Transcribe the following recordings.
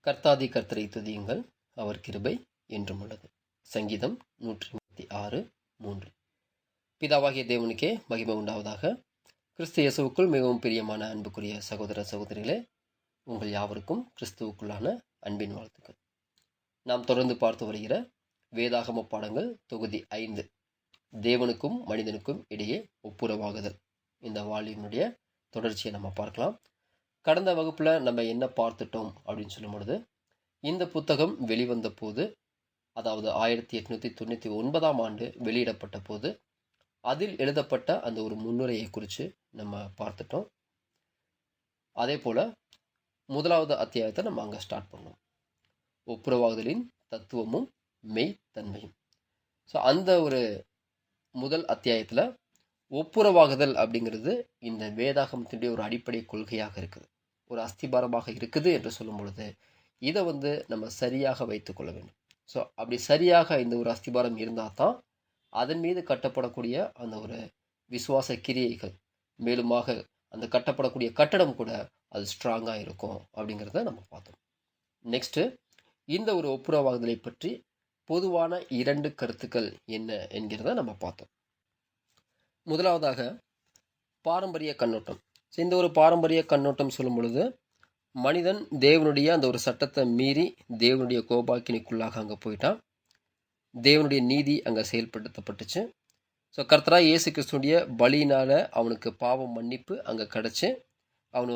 கர்த்தாதி கர்த்தரை துதியுங்கள், அவர் கிருபை என்றும் உள்ளது. சங்கீதம் 136:3. பிதாவாகிய தேவனுக்கே மகிமை உண்டாவதாக. கிறிஸ்து இயேசுவுக்குள் மிகவும் பிரியமான அன்புக்குரிய சகோதர சகோதரிகளே, உங்கள் யாவருக்கும் கிறிஸ்துவுக்குள்ளான அன்பின் வாழ்த்துக்கள். நாம் தொடர்ந்து பார்த்து வருகிற வேதாகம பாடங்கள் தொகுதி 5, தேவனுக்கும் மனிதனுக்கும் இடையே ஒப்புரவாகுதல். இந்த வால்யூமுடைய தொடர்ச்சியை நம்ம பார்க்கலாம். கடந்த வகுப்பில் நம்ம என்ன பார்த்துட்டோம் அப்படின்னு சொல்லும் பொழுது, இந்த புத்தகம் வெளிவந்த போது, அதாவது 1899ஆம் ஆண்டு வெளியிடப்பட்ட போது அதில் எழுதப்பட்ட அந்த ஒரு முன்னுரையை குறித்து நம்ம பார்த்துட்டோம். அதே போல் முதலாவது அத்தியாயத்தை நம்ம அங்கே ஸ்டார்ட் பண்ணோம். ஒப்புரவாகுதலின் தத்துவமும் மெய்த்தன்மையும். ஸோ அந்த ஒரு முதல் அத்தியாயத்தில் ஒப்புரவாகுதல் அப்படிங்கிறது இந்த வேதாகமத்தினுடைய ஒரு அடிப்படை கொள்கையாக இருக்குது, ஒரு அஸ்திபாரமாக இருக்குது என்று சொல்லும் பொழுது இதை நம்ம சரியாக வைத்துக்கொள்ள வேண்டும். ஸோ அப்படி சரியாக இந்த ஒரு அஸ்திபாரம் இருந்தால் தான் அதன் மீது கட்டப்படக்கூடிய அந்த ஒரு விசுவாச கிரியைகள், மேலுமாக அந்த கட்டப்படக்கூடிய கட்டடம் கூட அது ஸ்ட்ராங்காக இருக்கும் அப்படிங்கிறத நம்ம பார்த்தோம். நெக்ஸ்ட்டு, இந்த ஒரு ஒப்புரவாகுதலை பற்றி பொதுவான 2 கருத்துக்கள் என்ன என்கிறத நம்ம பார்த்தோம். முதலாவதாக பாரம்பரிய கண்ணோட்டம். இந்த ஒரு பாரம்பரிய கண்ணோட்டம் சொல்லும் பொழுது, மனிதன் தேவனுடைய அந்த ஒரு சட்டத்தை மீறி தேவனுடைய கோபாக்கினிக்குள்ளாக அங்கே போயிட்டான். தேவனுடைய நீதி அங்கே செயல்படுத்தப்பட்டுச்சு. ஸோ கர்த்தராகிய இயேசு கிறிஸ்துடைய பலியினால் அவனுக்கு பாவம் மன்னிப்பு அங்கே கிடச்சி அவன்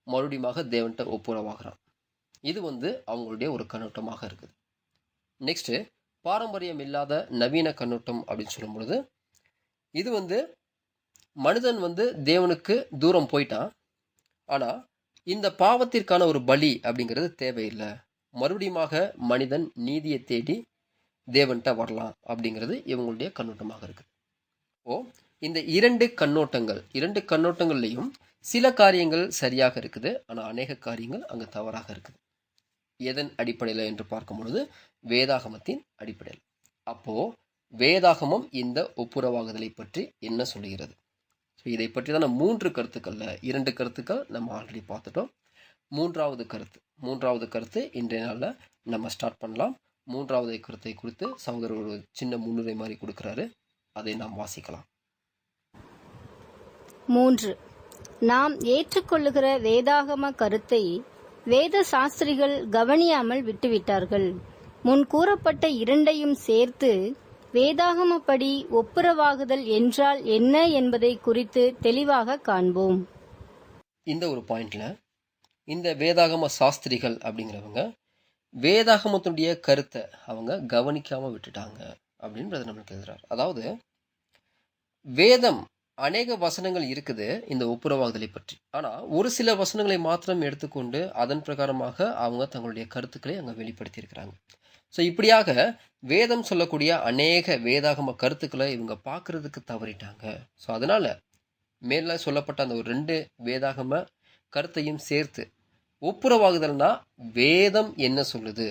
மறுபடியும் தேவன்கிட்ட ஒப்புரவாகிறான். இது அவங்களுடைய ஒரு கண்ணோட்டமாக இருக்குது. நெக்ஸ்ட்டு, பாரம்பரியம் இல்லாத நவீன கண்ணோட்டம் அப்படின்னு சொல்லும் பொழுது, இது மனிதன் தேவனுக்கு தூரம் போயிட்டான், ஆனால் இந்த பாவத்திற்கான ஒரு பலி அப்படிங்கிறது தேவையில்லை, மறுபடியும் மனிதன் நீதியை தேடி தேவன்கிட்ட வரலாம் அப்படிங்கிறது இவங்களுடைய கண்ணோட்டமாக இருக்குது. இந்த 2 கண்ணோட்டங்கள்லையும் சில காரியங்கள் சரியாக இருக்குது, ஆனால் அநேக காரியங்கள் அங்கே தவறாக இருக்குது. எதன் அடிப்படையில் என்று பார்க்கும் பொழுது, வேதாகமத்தின் அடிப்படையில். அப்போது வேதாகமம் இந்த ஒப்புரவாகுதலை பற்றி என்ன சொல்லுகிறது? ஸோ இதை பற்றி தான் 3 கருத்துக்களில் 2 கருத்துக்கள் நம்ம ஆல்ரெடி பார்த்துட்டோம். மூன்றாவது கருத்து இன்றைய நாளில் நம்ம ஸ்டார்ட் பண்ணலாம். 3வது கருத்தை குறித்து சகோதரர் ஒரு சின்ன முன்னுரை மாதிரி கொடுக்குறாரு, அதை நாம் வாசிக்கலாம். 3. நாம் ஏற்றுக்கொள்ளுகிற வேதாகம கருத்தை வேத சாஸ்திரிகள் கவனியாமல் விட்டுவிட்டார்கள். முன் கூறப்பட்ட 2ஐயும் சேர்த்து வேதாகமப்படி ஒப்புரவாகுதல் என்றால் என்ன என்பதை குறித்து தெளிவாக காண்போம். இந்த ஒரு பாயிண்ட்ல இந்த வேதாகம சாஸ்திரிகள் அப்படிங்கிறவங்க வேதாகமத்துடைய கருத்தை அவங்க கவனிக்காம விட்டுட்டாங்க அப்படின்றது நம்மளுக்கு எழுதுறாரு. அதாவது வேதம் அநேக வசனங்கள் இருக்குது இந்த ஒப்புரவாகுதலை பற்றி, ஆனால் ஒரு சில வசனங்களை மாத்திரம் எடுத்துக்கொண்டு அதன் பிரகாரமாக அவங்க தங்களுடைய கருத்துக்களை அங்கே வெளிப்படுத்தியிருக்கிறாங்க. ஸோ இப்படியாக வேதம் சொல்லக்கூடிய அநேக வேதாகம கருத்துக்களை இவங்க பார்க்கறதுக்கு தவறிட்டாங்க. ஸோ அதனால் மேலே சொல்லப்பட்ட அந்த ஒரு 2 வேதாகம கருத்தையும் சேர்த்து ஒப்புரவாகுதல்னா வேதம் என்ன சொல்லுது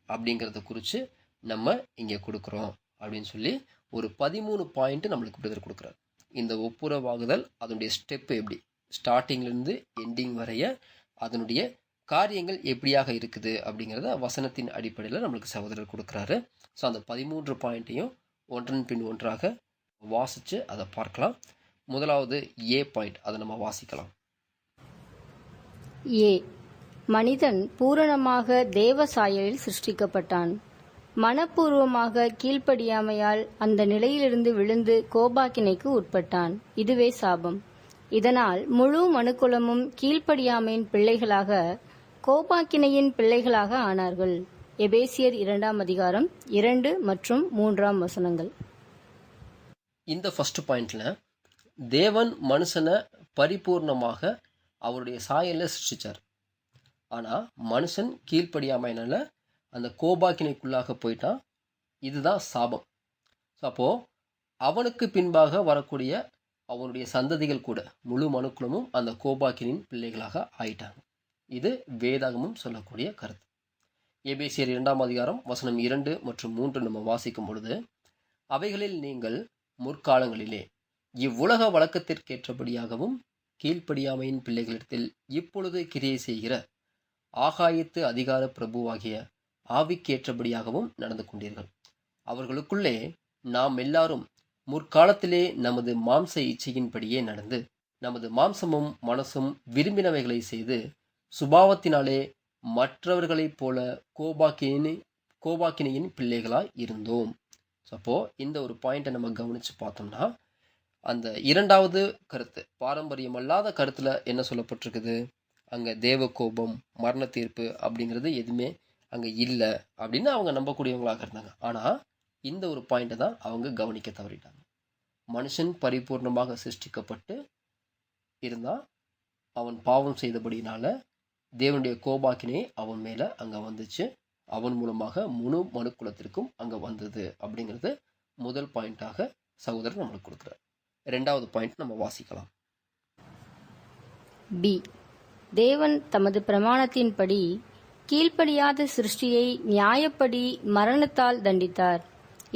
அப்படிங்கிறத குறித்து நம்ம இங்கே கொடுக்குறோம் அப்படின்னு சொல்லி ஒரு 13 பாயிண்ட் நம்மளுக்கு விடுதலை கொடுக்குறாரு. இந்த ஒப்புரவாகுதல் அதனுடைய ஸ்டெப்பு எப்படி, ஸ்டார்டிங்லேருந்து எண்டிங் வரைய அதனுடைய காரியங்கள் எப்படியாக இருக்குது அப்படிங்கிறத வசனத்தின் அடிப்படையில் நம்மளுக்கு சகோதரர் கொடுக்குறாரு. ஸோ அந்த 13 பாயிண்ட்டையும் ஒன்றன் பின் ஒன்றாக வாசித்து அதை பார்க்கலாம். முதலாவது ஏ பாயிண்ட், அதை நம்ம வாசிக்கலாம். ஏ, மனிதன் பூரணமாக தேவ சாயலில் சிருஷ்டிக்கப்பட்டான். மனப்பூர்வமாக கீழ்ப்படியாமையால் அந்த நிலையிலிருந்து விழுந்து கோபாக்கினைக்கு உட்பட்டான். இதுவே சாபம். இதனால் முழு மனுக்குலமும் கீழ்ப்படியாமையின் பிள்ளைகளாக, கோபாக்கினையின் பிள்ளைகளாக ஆனார்கள். எபேசியர் 2ஆம் அதிகாரம் 2 மற்றும் 3ஆம் வசனங்கள். இந்த ஃபர்ஸ்ட் பாயிண்ட்ல தேவன் மனுஷனை பரிபூர்ணமாக அவருடைய சாயலில் சிருஷ்டிச்சார். ஆனால் மனுஷன் கீழ்ப்படியாமையினால அந்த கோபாக்கினைக்குள்ளாக போயிட்டான். இதுதான் சாபம். ஸோ அப்போது அவனுக்கு பின்பாக வரக்கூடிய அவனுடைய சந்ததிகள் கூட முழு மனுக்குலமும் அந்த கோபாக்கினின் பிள்ளைகளாக ஆயிட்டாங்க. இது வேதாகமும் சொல்லக்கூடிய கருத்து. எபேசியர் 2ஆம் அதிகாரம் வசனம் 2 மற்றும் 3 நம்ம வாசிக்கும் பொழுது, அவைகளில் நீங்கள் முற்காலங்களிலே இவ்வுலக வழக்கத்திற்கேற்றபடியாகவும் கீழ்ப்படியாமையின் பிள்ளைகளிடத்தில் இப்பொழுது கிரியை செய்கிற ஆகாயத்து அதிகார பிரபுவாகிய ஆவிக்கேற்றபடியாகவும் நடந்து கொண்டீர்கள். அவர்களுக்குள்ளே நாம் எல்லாரும் முற்காலத்திலே நமது மாம்ச இச்சையின்படியே நடந்து நமது மாம்சமும் மனசும் விரும்பினவைகளை செய்து சுபாவத்தினாலே மற்றவர்களைப் போல கோபாக்கினையின் பிள்ளைகளாய் இருந்தோம். அப்போ இந்த ஒரு பாயிண்ட்டை நம்ம கவனிச்சு பார்த்தோம்னா, அந்த இரண்டாவது கருத்து, பாரம்பரியம் அல்லாத கருத்துல என்ன சொல்லப்பட்டிருக்குது, அங்க தேவ கோபம், மரண தீர்ப்பு அப்படிங்கிறது எதுவுமே அங்க இல்லை அப்படின்னு அவங்க நம்பக்கூடியவங்களாக இருந்தாங்க. ஆனா இந்த ஒரு பாயிண்ட்டை தான் அவங்க கவனிக்க தவறிட்டாங்க. மனுஷன் பரிபூர்ணமாக சிருஷ்டிக்கப்பட்டு இருந்தா அவன் பாவம் செய்தபடினால தேவனுடைய கோபாக்கினை அவன் மேல அங்க வந்துச்சு. அவன் மூலமாக முழு மனுக்குலத்திற்கும் அங்க வந்தது அப்படிங்கிறது முதல் பாயிண்டாக சகோதரர் நம்மளுக்கு கொடுக்குறார். இரண்டாவது பாயிண்ட் நம்ம வாசிக்கலாம். பி. தேவன் தமது பிரமாணத்தின்படி கீழ்ப்படியாத சிருஷ்டியை நியாயப்படி மரணத்தால் தண்டித்தார்.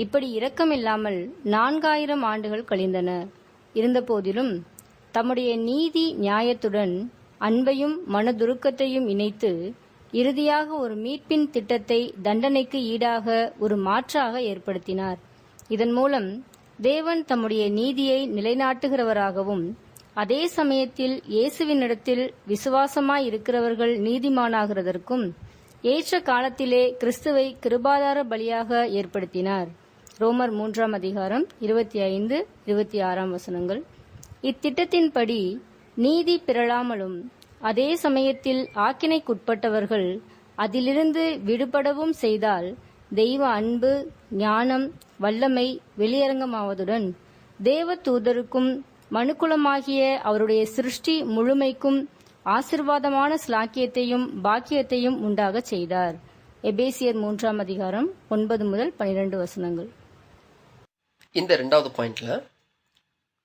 இப்படி இரக்கமில்லாமல் 4000 ஆண்டுகள் கழிந்தன. இருந்தபோதிலும் தம்முடைய நீதி நியாயத்துடன் அன்பையும் மனதுருக்கத்தையும் இணைத்து இறுதியாக ஒரு மீட்பின் திட்டத்தை தண்டனைக்கு ஈடாக ஒரு மாற்றாக ஏற்படுத்தினார். இதன் மூலம் தேவன் தம்முடைய நீதியை நிலைநாட்டுகிறவராகவும் அதே சமயத்தில் இயேசுவினிடத்தில் விசுவாசமாய் இருக்கிறவர்கள் நீதிமானாகிறதற்கும் ஏற்ற காலத்திலே கிறிஸ்துவை கிருபாதார பலியாக ஏற்படுத்தினார். ரோமர் 3:25-26 இத்திட்டத்தின்படி நீதி பிறழாமலும் அதே சமயத்தில் ஆக்கினைக்குட்பட்டவர்கள் அதிலிருந்து விடுபடவும் செய்தால் தெய்வ அன்பு, ஞானம், வல்லமை வெளியரங்கமாவதுடன் தேவ தூதருக்கும் மனுக்குலமாகிய அவருடைய சிருஷ்டி முழுமைக்கும் ஆசிர்வாதமான ஸ்லாக்கியத்தையும் பாக்கியத்தையும் உண்டாகச் செய்தார். எபேசியர் 3:9-12 இந்த இரண்டாவது பாயிண்ட்ல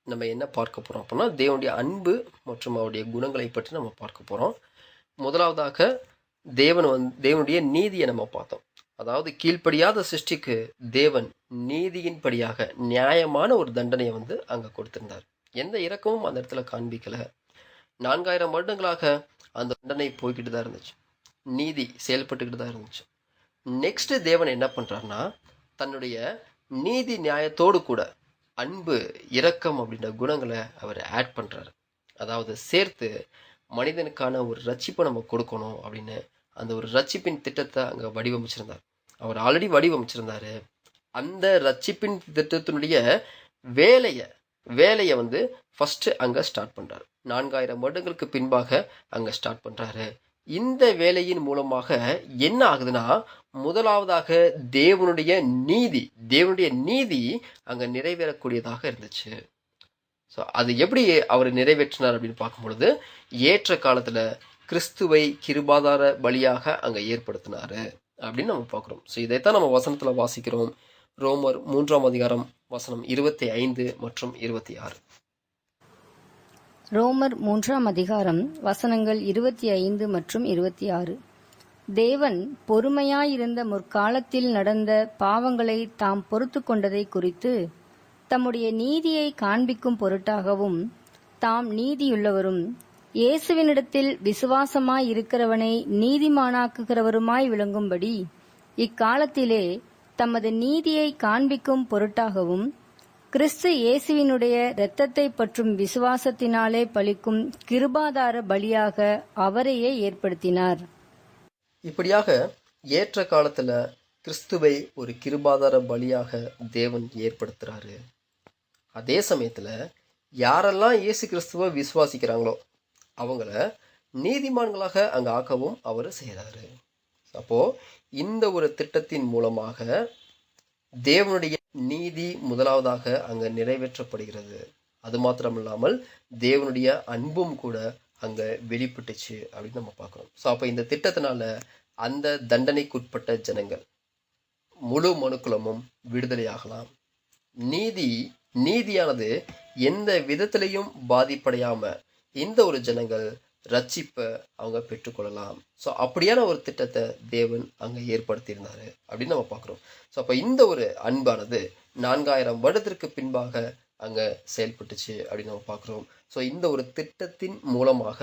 நம்ம என்ன பார்க்க போறோம் அப்படின்னா, தேவனுடைய அன்பு மற்றும் அவருடைய குணங்களை பற்றி நம்ம பார்க்க போறோம். முதலாவதாக தேவனுடைய நீதியை நம்ம பார்த்தோம். அதாவது கீழ்ப்படியாத சிருஷ்டிக்கு தேவன் நீதியின்படியாக நியாயமான ஒரு தண்டனையை அங்க கொடுத்திருந்தார். எந்த இரக்கமும் அந்த இடத்துல காண்பிக்கல. 4000 வருடங்களாக அந்த தண்டனை போய்கிட்டு தான் இருந்துச்சு. நீதி செயல்பட்டுக்கிட்டு தான் இருந்துச்சு. நெக்ஸ்ட் தேவன் என்ன பண்றாருன்னா, தன்னுடைய நீதி நியாயத்தோடு கூட அன்பு, இரக்கம் அப்படின்ற குணங்களை அவர் ஆட் பண்றாரு. அதாவது சேர்த்து மனிதனுக்கான ஒரு ரட்சிப்பை நம்ம கொடுக்கணும் அப்படின்னு அந்த ஒரு ரட்சிப்பின் திட்டத்தை அங்க வடிவமைச்சிருந்தார். அவர் ஆல்ரெடி வடிவமைச்சிருந்தாரு. அந்த ரட்சிப்பின் திட்டத்தினுடைய வேலையை ஃபர்ஸ்ட் அங்க ஸ்டார்ட் பண்றாரு. 4000 வருடங்களுக்கு பின்பாக அங்க ஸ்டார்ட் பண்றாரு. இந்த வேலையின் மூலமாக என்ன ஆகுதுன்னா, முதலாவதாக தேவனுடைய நீதி அங்க நிறைவேறக்கூடியதாக இருந்துச்சு. ஸோ அது எப்படி அவர் நிறைவேற்றினார் அப்படின்னு பார்க்கும் பொழுது, ஏற்ற காலத்துல கிறிஸ்துவை கிருபாதார பலியாக அங்க ஏற்படுத்தினாரு அப்படின்னு நம்ம பார்க்கிறோம். ஸோ இதைத்தான் நம்ம வசனத்துல வாசிக்கிறோம். ரோமர் 3:25 மற்றும் 26. ரோமர் 3:25 மற்றும் 26. தேவன் பொறுமையாயிருந்த முற்காலத்தில் நடந்த பாவங்களை தாம் பொறுத்து கொண்டதை குறித்து தம்முடைய நீதியை காண்பிக்கும் பொருட்டாகவும் தாம் நீதியுள்ளவரும் இயேசுவினிடத்தில் விசுவாசமாய் இருக்கிறவனை நீதிமானாக்குகிறவருமாய் விளங்கும்படி இக்காலத்திலே தமது நீதியை காண்பிக்கும் பொருட்டாகவும் கிறிஸ்து இயேசுவினுடைய இரத்தத்தை பற்றும் விசுவாசத்தினாலே பலிக்கும் கிருபாதார பலியாக அவரையே ஏற்படுத்தினார். இப்படியாக ஏற்ற காலத்துல கிறிஸ்துவை ஒரு கிருபாதார பலியாக தேவன் ஏற்படுத்துறாரு. அதே சமயத்துல யாரெல்லாம் இயேசு கிறிஸ்துவை விசுவாசிக்கிறாங்களோ அவங்கள நீதிமான்களாக அங்க ஆக்கவும் அவர் செய்யறாரு. அப்போ இந்த ஒரு திட்டத்தின் மூலமாக தேவனுடைய நீதி முதலாவதாக அங்க நிறைவேற்றப்படுகிறது. அது மாத்திரமில்லாமல் தேவனுடைய அன்பும் கூட அங்க வெளிப்பட்டுச்சு அப்படின்னு நம்ம பார்க்கிறோம். ஸோ அப்போ இந்த திட்டத்தினால அந்த தண்டனைக்குட்பட்ட ஜனங்கள் முழு மனுக்குலமும் விடுதலையாகலாம். நீதியானது எந்த விதத்திலையும் பாதிப்படையாம இந்த ஒரு ஜனங்கள் ரட்சிப்பை அவங்க பெற்றுக்கொள்ளலாம். ஸோ அப்படியான ஒரு திட்டத்தை தேவன் அங்க ஏற்படுத்தியிருந்தாரு அப்படின்னு நம்ம பார்க்கிறோம். ஸோ அப்போ இந்த ஒரு அன்பானது 4000 வருடத்திற்கு பின்பாக அங்க செயல்பட்டுச்சு அப்படின்னு நம்ம பார்க்கிறோம். ஸோ இந்த ஒரு திட்டத்தின் மூலமாக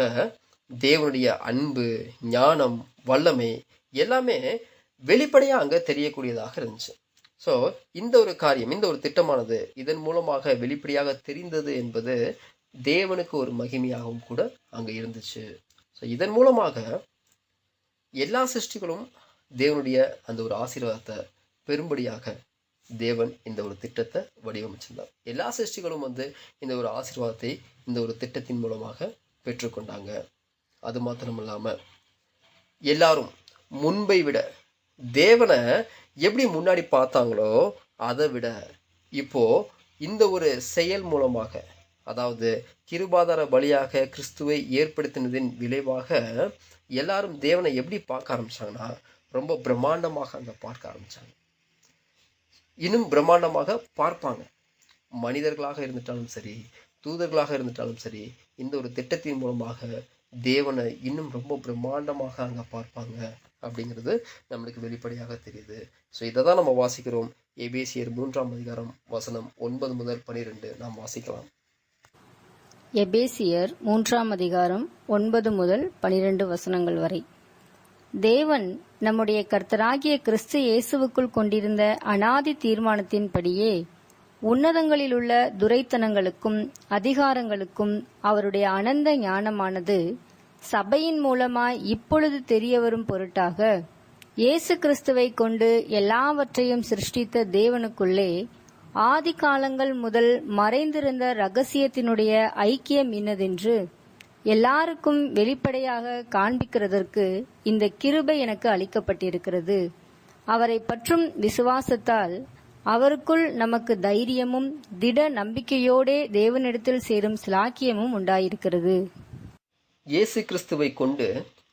தேவனுடைய அன்பு, ஞானம், வல்லமை எல்லாமே வெளிப்படையாக அங்கே தெரியக்கூடியதாக இருந்துச்சு. ஸோ இந்த ஒரு காரியம், இந்த ஒரு திட்டமானது இதன் மூலமாக வெளிப்படையாக தெரிந்தது என்பது தேவனுக்கு ஒரு மகிமையாகவும் கூட அங்கே இருந்துச்சு. ஸோ இதன் மூலமாக எல்லா சிருஷ்டிகளும் தேவனுடைய அந்த ஒரு ஆசீர்வாதத்தை பெரும்படியாக தேவன் இந்த ஒரு திட்டத்தை வடிவமைச்சிருந்தார். எல்லா சிருஷ்டிகளும் இந்த ஒரு ஆசீர்வாதத்தை இந்த ஒரு திட்டத்தின் மூலமாக பெற்றுக்கொண்டாங்க. அது மாத்திரம் இல்லாமல் எல்லாரும் முன்பை விட தேவனை எப்படி முன்னாடி பார்த்தாங்களோ அதை விட இப்போ இந்த ஒரு செயல் மூலமாக, அதாவது கிருபாதார பலியாக கிறிஸ்துவை ஏற்படுத்தினதின் விளைவாக எல்லாரும் தேவனை எப்படி பார்க்க ஆரம்பிச்சாங்கன்னா ரொம்ப பிரம்மாண்டமாக அங்கே பார்க்க ஆரம்பிச்சாங்க. இன்னும் பிரம்மாண்டமாக பார்ப்பாங்க. மனிதர்களாக இருந்துட்டாலும் சரி, தூதர்களாக இருந்துட்டாலும் சரி, இந்த ஒரு திட்டத்தின் மூலமாக தேவனை இன்னும் ரொம்ப பிரம்மாண்டமாக அங்கே பார்ப்பாங்க அப்படிங்கிறது நம்மளுக்கு வெளிப்படையாக தெரியுது. ஸோ இதை தான் நம்ம வாசிக்கிறோம். எபேசியர் 3ஆம் அதிகாரம் வசனம் 9 முதல் 12 நாம் வாசிக்கலாம். எபேசியர் 3ஆம் அதிகாரம் 9 முதல் 12 வசனங்கள் வரை. தேவன் நம்முடைய கர்த்தராகிய கிறிஸ்து இயேசுவுக்குள் கொண்டிருந்த அனாதி தீர்மானத்தின்படியே உன்னதங்களிலுள்ள துரைத்தனங்களுக்கும் அதிகாரங்களுக்கும் அவருடைய அனந்த ஞானமானது சபையின் மூலமாய் இப்பொழுது தெரியவரும் பொருட்டாக இயேசு கிறிஸ்துவை கொண்டு எல்லாவற்றையும் சிருஷ்டித்த தேவனுக்குள்ளே ஆதி காலங்கள் முதல் மறைந்திருந்த இரகசியத்தினுடைய ஐக்கியம் இன்னதென்று எல்லாருக்கும் வெளிப்படையாக காண்பிக்கிறதற்கு இந்த கிருபை எனக்கு அளிக்கப்பட்டிருக்கிறது. அவரை பற்றும் விசுவாசத்தால் அவருக்குள் நமக்கு தைரியமும் திட நம்பிக்கையோடே தேவனிடத்தில் சேரும் சிலாக்கியமும் உண்டாயிருக்கிறது. இயேசு கிறிஸ்துவை கொண்டு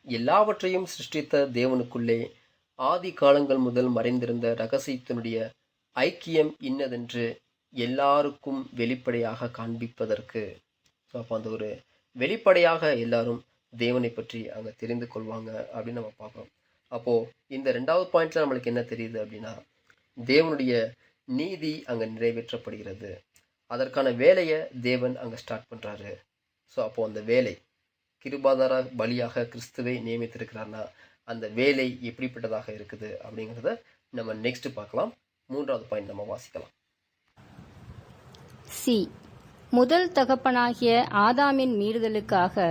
எல்லாவற்றையும் சிருஷ்டித்த தேவனுக்குள்ளே ஆதி காலங்கள் முதல் மறைந்திருந்த இரகசியத்தினுடைய ஐக்கியம் இன்னதென்று எல்லாருக்கும் வெளிப்படையாக காண்பிப்பதற்கு. அப்போ அந்த ஒரு வெளிப்படையாக எல்லாரும் தேவனை பற்றி அங்கே தெரிந்து கொள்வாங்க அப்படின்னு நம்ம பார்க்குறோம். அப்போது இந்த 2வது பாயிண்ட்ல நம்மளுக்கு என்ன தெரியுது அப்படின்னா, தேவனுடைய நீதி அங்கே நிறைவேற்றப்படுகிறது. அதற்கான வேலையை தேவன் அங்கே ஸ்டார்ட் பண்ணுறாரு. ஸோ அப்போது அந்த வேலை கிருபாதார பலியாக கிறிஸ்துவை நியமித்திருக்கிறார்னா அந்த வேலை எப்படிப்பட்டதாக இருக்குது அப்படிங்கிறத நம்ம நெக்ஸ்ட் பார்க்கலாம். 3வது பாயிண்ட் நம்ம வாசிக்கலாம். சி, முதல் தகப்பனாகிய ஆதாமின் மீறுதலுக்காக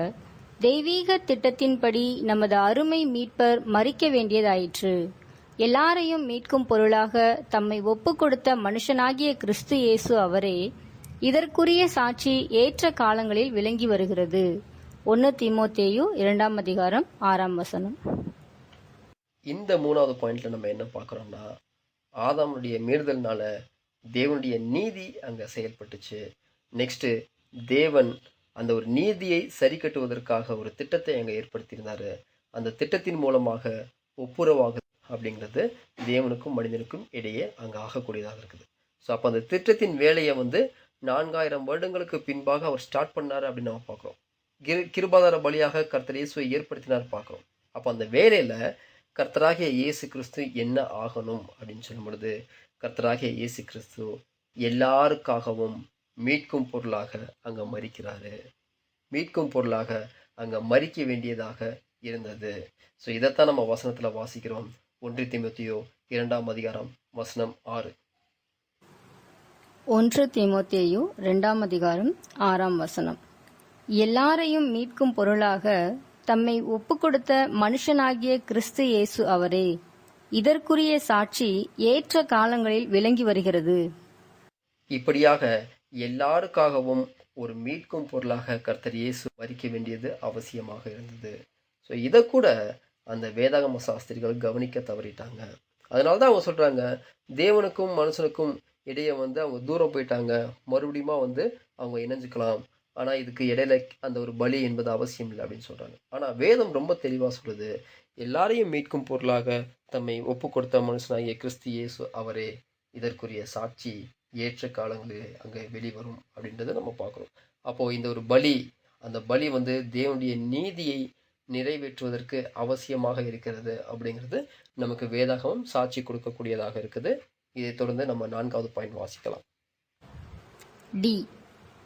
தெய்வீக திட்டத்தின்படி நமது அருமை மீட்பர் மரிக்க வேண்டியதாயிற்று. எல்லாரையும் மீட்கும் பொருளாக தம்மை ஒப்புக் கொடுத்த மனுஷனாகிய கிறிஸ்து இயேசு அவரே இதற்குரிய சாட்சி ஏற்ற காலங்களில் விளங்கி வருகிறது. 1 தீமோத்தேயு 2ஆம் அதிகாரம் 6ஆம் வசனம். இந்த 3வது பாயிண்ட்ல நம்ம என்ன பார்க்குறோம்னா, ஆதாமுடைய மீறுதல்னால தேவனுடைய நீதி அங்கே செயல்பட்டுச்சு. நெக்ஸ்ட்டு தேவன் அந்த ஒரு நீதியை சரி கட்டுவதற்காக ஒரு திட்டத்தை அங்கே ஏற்படுத்தியிருந்தாரு. அந்த திட்டத்தின் மூலமாக ஒப்புரவாகுது அப்படிங்கிறது தேவனுக்கும் மனிதனுக்கும் இடையே அங்கே ஆகக்கூடியதாக இருக்குது. ஸோ அப்போ அந்த திட்டத்தின் வேலையை 4000 வருடங்களுக்கு பின்பாக அவர் ஸ்டார்ட் பண்ணார் அப்படின்னு நம்ம பார்க்குறோம். கிருபாதார பலியாக கர்த்தர் இயேசுவை ஏற்படுத்தினார் பார்க்குறோம். அப்போ அந்த வேலையில் கர்த்தராகிய இயேசு கிறிஸ்து என்ன ஆகணும் அப்படின்னு சொல்லும் பொழுது, கர்த்தராகிய இயேசு கிறிஸ்து எல்லாருக்காகவும் மீட்கும் பொருளாக அங்கே மரிக்கிறாரு. மீட்கும் பொருளாக அங்கே மரிக்க வேண்டியதாக இருந்தது. ஸோ இதைத்தான் நம்ம வசனத்தில் வாசிக்கிறோம். 1 தீமோத்தேயு 2ஆம் அதிகாரம் வசனம் 6. 1 தீமோத்தேயு 2ஆம் அதிகாரம் 6ஆம் வசனம். எல்லாரையும் மீட்கும் பொருளாக தம்மை ஒப்புக்கொடுத்த மனுஷனாகிய கிறிஸ்து இயேசு அவரே இதற்குரிய சாட்சி ஏற்ற காலங்களில் விளங்கி வருகிறது. இப்படியாக எல்லாருக்காகவும் ஒரு மீட்கும் பொருளாக கர்த்தர் இயேசு மரிக்க வேண்டியது அவசியமாக இருந்தது. ஸோ இதை கூட அந்த வேதாகம சாஸ்திரிகள் கவனிக்க தவறிட்டாங்க. அதனால தான் அவங்க சொல்கிறாங்க, தேவனுக்கும் மனுஷனுக்கும் இடையே அவங்க தூரம் போயிட்டாங்க, மறுபடியும் அவங்க இணைஞ்சுக்கலாம், ஆனால் இதுக்கு இடையில அந்த ஒரு பலி என்பது அவசியம் இல்லை அப்படின்னு சொல்கிறாங்க. ஆனால் வேதம் ரொம்ப தெளிவாக சொல்லுது, எல்லாரையும் மீட்கும் பொருளாக தம்மை ஒப்பு கொடுத்த மனுஷனாகிய கிறிஸ்து இயேசு அவரே இதற்குரிய சாட்சி ஏற்ற காலங்களில் அங்கே வெளிவரும் அப்படின்றத நம்ம பார்க்குறோம். அப்போது இந்த ஒரு பலி, அந்த பலி தேவனுடைய நீதியை நிறைவேற்றுவதற்கு அவசியமாக இருக்கிறது அப்படிங்கிறது நமக்கு வேதாகமம் சாட்சி கொடுக்கக்கூடியதாக இருக்குது. இதை தொடர்ந்து நம்ம 4வது பாயிண்ட் வாசிக்கலாம். டி,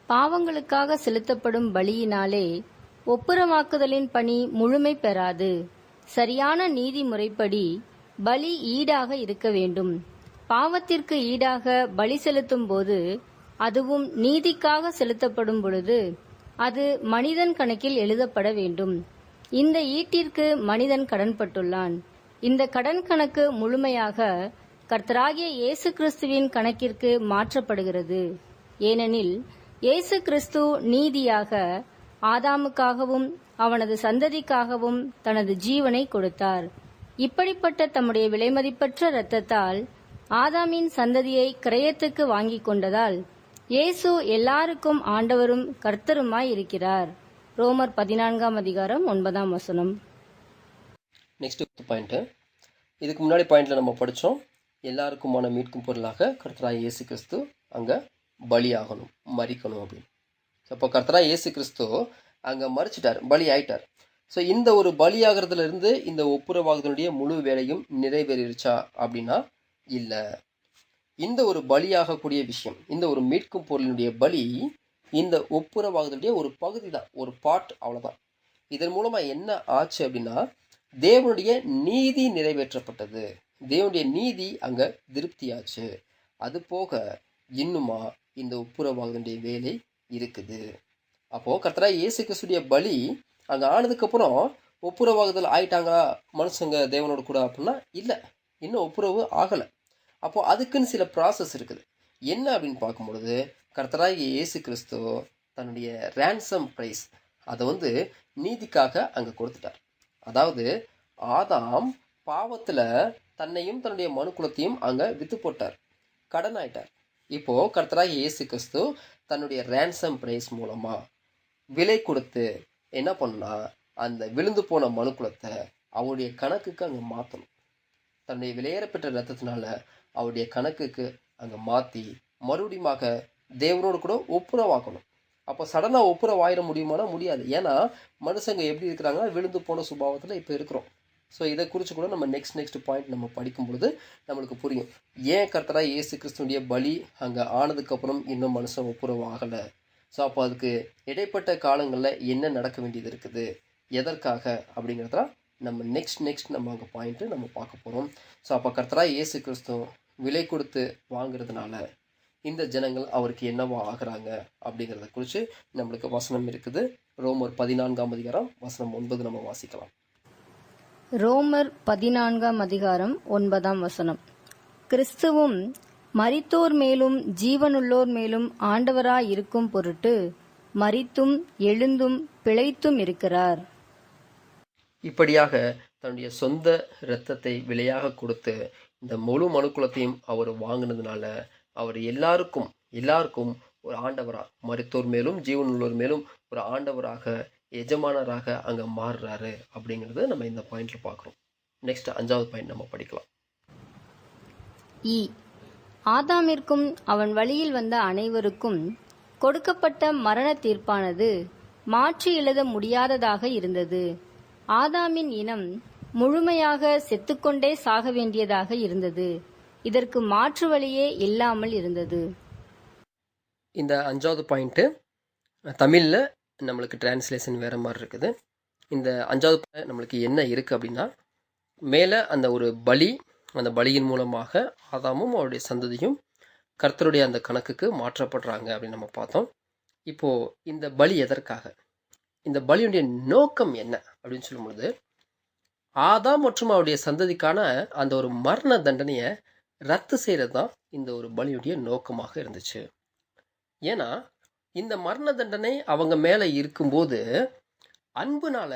பாவங்களுக்காக செலுத்தப்படும் பலியினாலே ஒப்புரவாக்குதலின் பணி முழுமை பெறாது. சரியான நீதி முறைப்படி பலி ஈடாக இருக்க வேண்டும். பாவத்திற்கு ஈடாக பலி செலுத்தும் போது, அதுவும் நீதிக்காக செலுத்தப்படும் பொழுது, அது மனிதன் கணக்கில் எழுதப்பட வேண்டும். இந்த ஈட்டிற்கு மனிதன் கடன்பட்டுள்ளான். இந்த கடன் கணக்கு முழுமையாக கர்த்தராகிய இயேசு கிறிஸ்துவின் கணக்கிற்கு மாற்றப்படுகிறது. ஏனெனில் இயேசு கிறிஸ்து நீதியாக ஆதாமுக்காகவும் அவனது சந்ததிக்காகவும் தனது ஜீவனை கொடுத்தார். இப்படிப்பட்ட தம்முடைய விலைமதிப்பற்ற இரத்தத்தால் ஆதாமின் சந்ததியை கிரயத்துக்கு வாங்கிக் கொண்டதால் இயேசு எல்லாருக்கும் ஆண்டவரும் கர்த்தருமாய் இருக்கிறார். ரோமர் 14:9. Next point. இதுக்கு முன்னாடி பாயிண்ட்ல நம்ம படித்தோம், எல்லாருக்குமான மீட்கும் பொருளாக கர்த்தராகிய இயேசு கிறிஸ்து அங்கே பலியாகணும், மரிக்கணும் அப்படின்னு. அப்போ கர்த்தராகிய இயேசு கிறிஸ்து அங்கே மரிச்சிட்டார், பலி ஆயிட்டார். ஸோ இந்த ஒரு பலியாகிறதுல இருந்து இந்த ஒப்புரவாகுதலுடைய முழு வேலையும் நிறைவேறிடுச்சா அப்படின்னா இல்லை. இந்த ஒரு பலியாகக்கூடிய விஷயம், இந்த ஒரு மீட்கும் பொருளினுடைய பலி இந்த ஒப்புரவாகுதலுடைய ஒரு பகுதி தான், ஒரு பார்ட், அவ்வளோதான். இதன் மூலமாக என்ன ஆச்சு அப்படின்னா, தேவனுடைய நீதி நிறைவேற்றப்பட்டது, தேவனுடைய நீதி அங்கே திருப்தியாச்சு. அது போக இன்னுமா இந்த ஒப்புரவாகுதலுடைய வேலை இருக்குது. அப்போது கர்த்தராகிய இயேசு கிறிஸ்துடைய பலி அங்கே ஆனதுக்கப்புறம் ஒப்புரவாகுதல் ஆயிட்டாங்களா மனுஷங்க தேவனோடு கூட அப்படின்னா இல்லை, இன்னும் ஒப்புரவு ஆகலை. அப்போது அதுக்குன்னு சில ப்ராசஸ் இருக்குது. என்ன அப்படின்னு பார்க்கும்பொழுது, கர்த்தராகிய இயேசு கிறிஸ்து தன்னுடைய ரேன்சம் ப்ரைஸ் அதை நீதிக்காக அங்கே கொடுத்துட்டார். அதாவது ஆதாம் பாவத்தில் தன்னையும் தன்னுடைய மனுக்குலத்தையும் அங்கே விற்று போட்டார், கடன் ஆயிட்டார். இப்போது கர்த்தராகிய இயேசு கிறிஸ்து தன்னுடைய ரேன்சம் ப்ரைஸ் மூலமாக விலை கொடுத்து என்ன பண்ணா, அந்த விழுந்து போன மனுக்குலத்தை அவருடைய கணக்குக்கு அங்கே மாற்றணும். தன்னுடைய விலையேறப்பெற்ற ரத்தத்தினால அவருடைய கணக்குக்கு அங்கே மாற்றி மறுபடியுமாக தேவனோடு கூட ஒப்புரவாக்கணும். அப்போ சடனாக ஒப்புரவாயிட முடியுமானா முடியாது. ஏன்னா மனுஷங்க எப்படி இருக்கிறாங்க, விழுந்து போன சுபாவத்தில் இப்போ இருக்கிறோம். ஸோ இதை குறித்து கூட நம்ம நெக்ஸ்ட் பாயிண்ட் நம்ம படிக்கும் பொழுது நம்மளுக்கு புரியும், ஏன் கர்த்தராகிய இயேசு கிறிஸ்துடைய பலி அங்கே ஆனதுக்கப்புறம் இன்னும் மனுஷன் ஒப்புரவு ஆகலை. ஸோ அப்போ அதுக்கு இடைப்பட்ட காலங்களில் என்ன நடக்க வேண்டியது இருக்குது, எதற்காக அப்படிங்கிறத நம்ம நெக்ஸ்ட் நம்ம அங்கே பாயிண்ட்டு நம்ம பார்க்க போகிறோம். ஸோ அப்போ கர்த்தராகிய இயேசு கிறிஸ்து விலை கொடுத்து வாங்கிறதுனால இந்த ஜனங்கள் அவருக்கு என்னவா ஆகிறாங்க அப்படிங்கிறத குறித்து நம்மளுக்கு வசனம் இருக்குது. ரோமர் 14:9 நம்ம வாசிக்கலாம். ரோமர் 14:9. கிறிஸ்துவும் மரித்தோர் மேலும் ஜீவனுள்ளோர் மேலும் ஆண்டவராய் இருக்கும் பொருட்டு மரித்தும் எழுந்தும் பிழைத்தும் இருக்கிறார். இப்படியாக தன்னுடைய சொந்த இரத்தத்தை விலையாக கொடுத்து இந்த முழு மனுக்குலத்தையும் அவர் வாங்கினதுனால அவர் எல்லாருக்கும் ஒரு ஆண்டவராக, மரித்தோர் மேலும் ஜீவனுள்ளோர் மேலும் ஒரு ஆண்டவராக, எஜமானராக அங்கே மாறுறாரு அப்படிங்கிறது நம்ம இந்த பாயிண்ட்ல பார்க்குறோம். நெக்ஸ்ட் 5வது பாயிண்ட் நம்ம படிக்கலாம். ஆதாமிற்கும் அவன் வழியில் வந்த அனைவருக்கும் கொடுக்கப்பட்ட மரண தீர்ப்பானது மாற்றி எழுத முடியாததாக இருந்தது. ஆதாமின் இனம் முழுமையாக செத்துக்கொண்டே சாக வேண்டியதாக இருந்தது. இதற்கு மாற்று வழியே இல்லாமல் இருந்தது. இந்த 5வது பாயிண்ட்டு தமிழில் நம்மளுக்கு டிரான்ஸ்லேஷன் வேறு மாதிரி இருக்குது. இந்த 5வது பாயிண்ட் நம்மளுக்கு என்ன இருக்குது அப்படின்னா, மேலே அந்த ஒரு பலி, அந்த பலியின் மூலமாக ஆதாமும் அவருடைய சந்ததியும் கர்த்தருடைய அந்த கணக்குக்கு மாற்றப்படுறாங்க அப்படின்னு நம்ம பார்த்தோம். இப்போது இந்த பலி எதற்காக, இந்த பலியுடைய நோக்கம் என்ன அப்படின்னு சொல்லும்பொழுது, ஆதாம் மற்றும் அவருடைய சந்ததிக்கான அந்த ஒரு மரண தண்டனையை ரத்து செய்கிறது தான் இந்த ஒரு பலியுடைய நோக்கமாக இருந்துச்சு. ஏன்னா இந்த மரண தண்டனை அவங்க மேலே இருக்கும்போது அன்புனால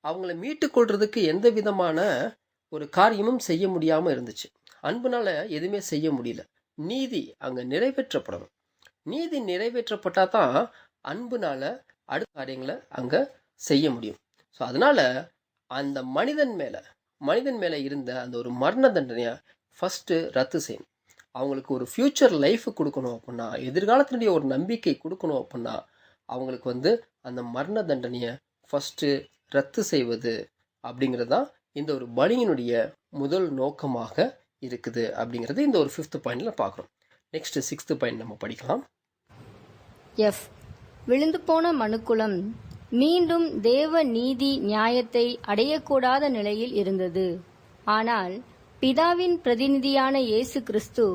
அவங்கள மீட்டுக்கொள்றதுக்கு எந்த விதமான ஒரு காரியமும் செய்ய முடியாமல் இருந்துச்சு. அன்புனால எதுவுமே செய்ய முடியல. நீதி அங்கே நிறைவேற்றப்படணும். நீதி நிறைவேற்றப்பட்டால் தான் அன்புனால அடுத்த காரியங்களை அங்கே செய்ய முடியும். ஸோ அதனால் அந்த மனிதன் மேலே இருந்த அந்த ஒரு மரண தண்டனையை ஃபஸ்ட்டு ரத்து செய்யணும். அவங்களுக்கு ஒரு ஃப்யூச்சர் லைஃப் கொடுக்கணும் அப்படின்னா, எதிர்காலத்தினுடைய ஒரு நம்பிக்கை கொடுக்கணும் அப்படின்னா, அவங்களுக்கு அந்த மரண தண்டனையை ஃபஸ்ட்டு ரத்து செய்வது அப்படிங்கிறது தான் இந்த ஒரு பலியினுடைய முதல் நோக்கமாக இருக்குது அப்படிங்கிறது இந்த ஒரு 5th பாயிண்டில் பார்க்குறோம். நெக்ஸ்ட் 6th பாயிண்ட் நம்ம படிக்கலாம். விழுந்து போன மனுக்குலம் மீண்டும் தேவ நீதி நியாயத்தை அடையக்கூடாத நிலையில் இருந்தது. ஆனால் பிதாவின் பிரதிநிதியான இயேசு கிறிஸ்து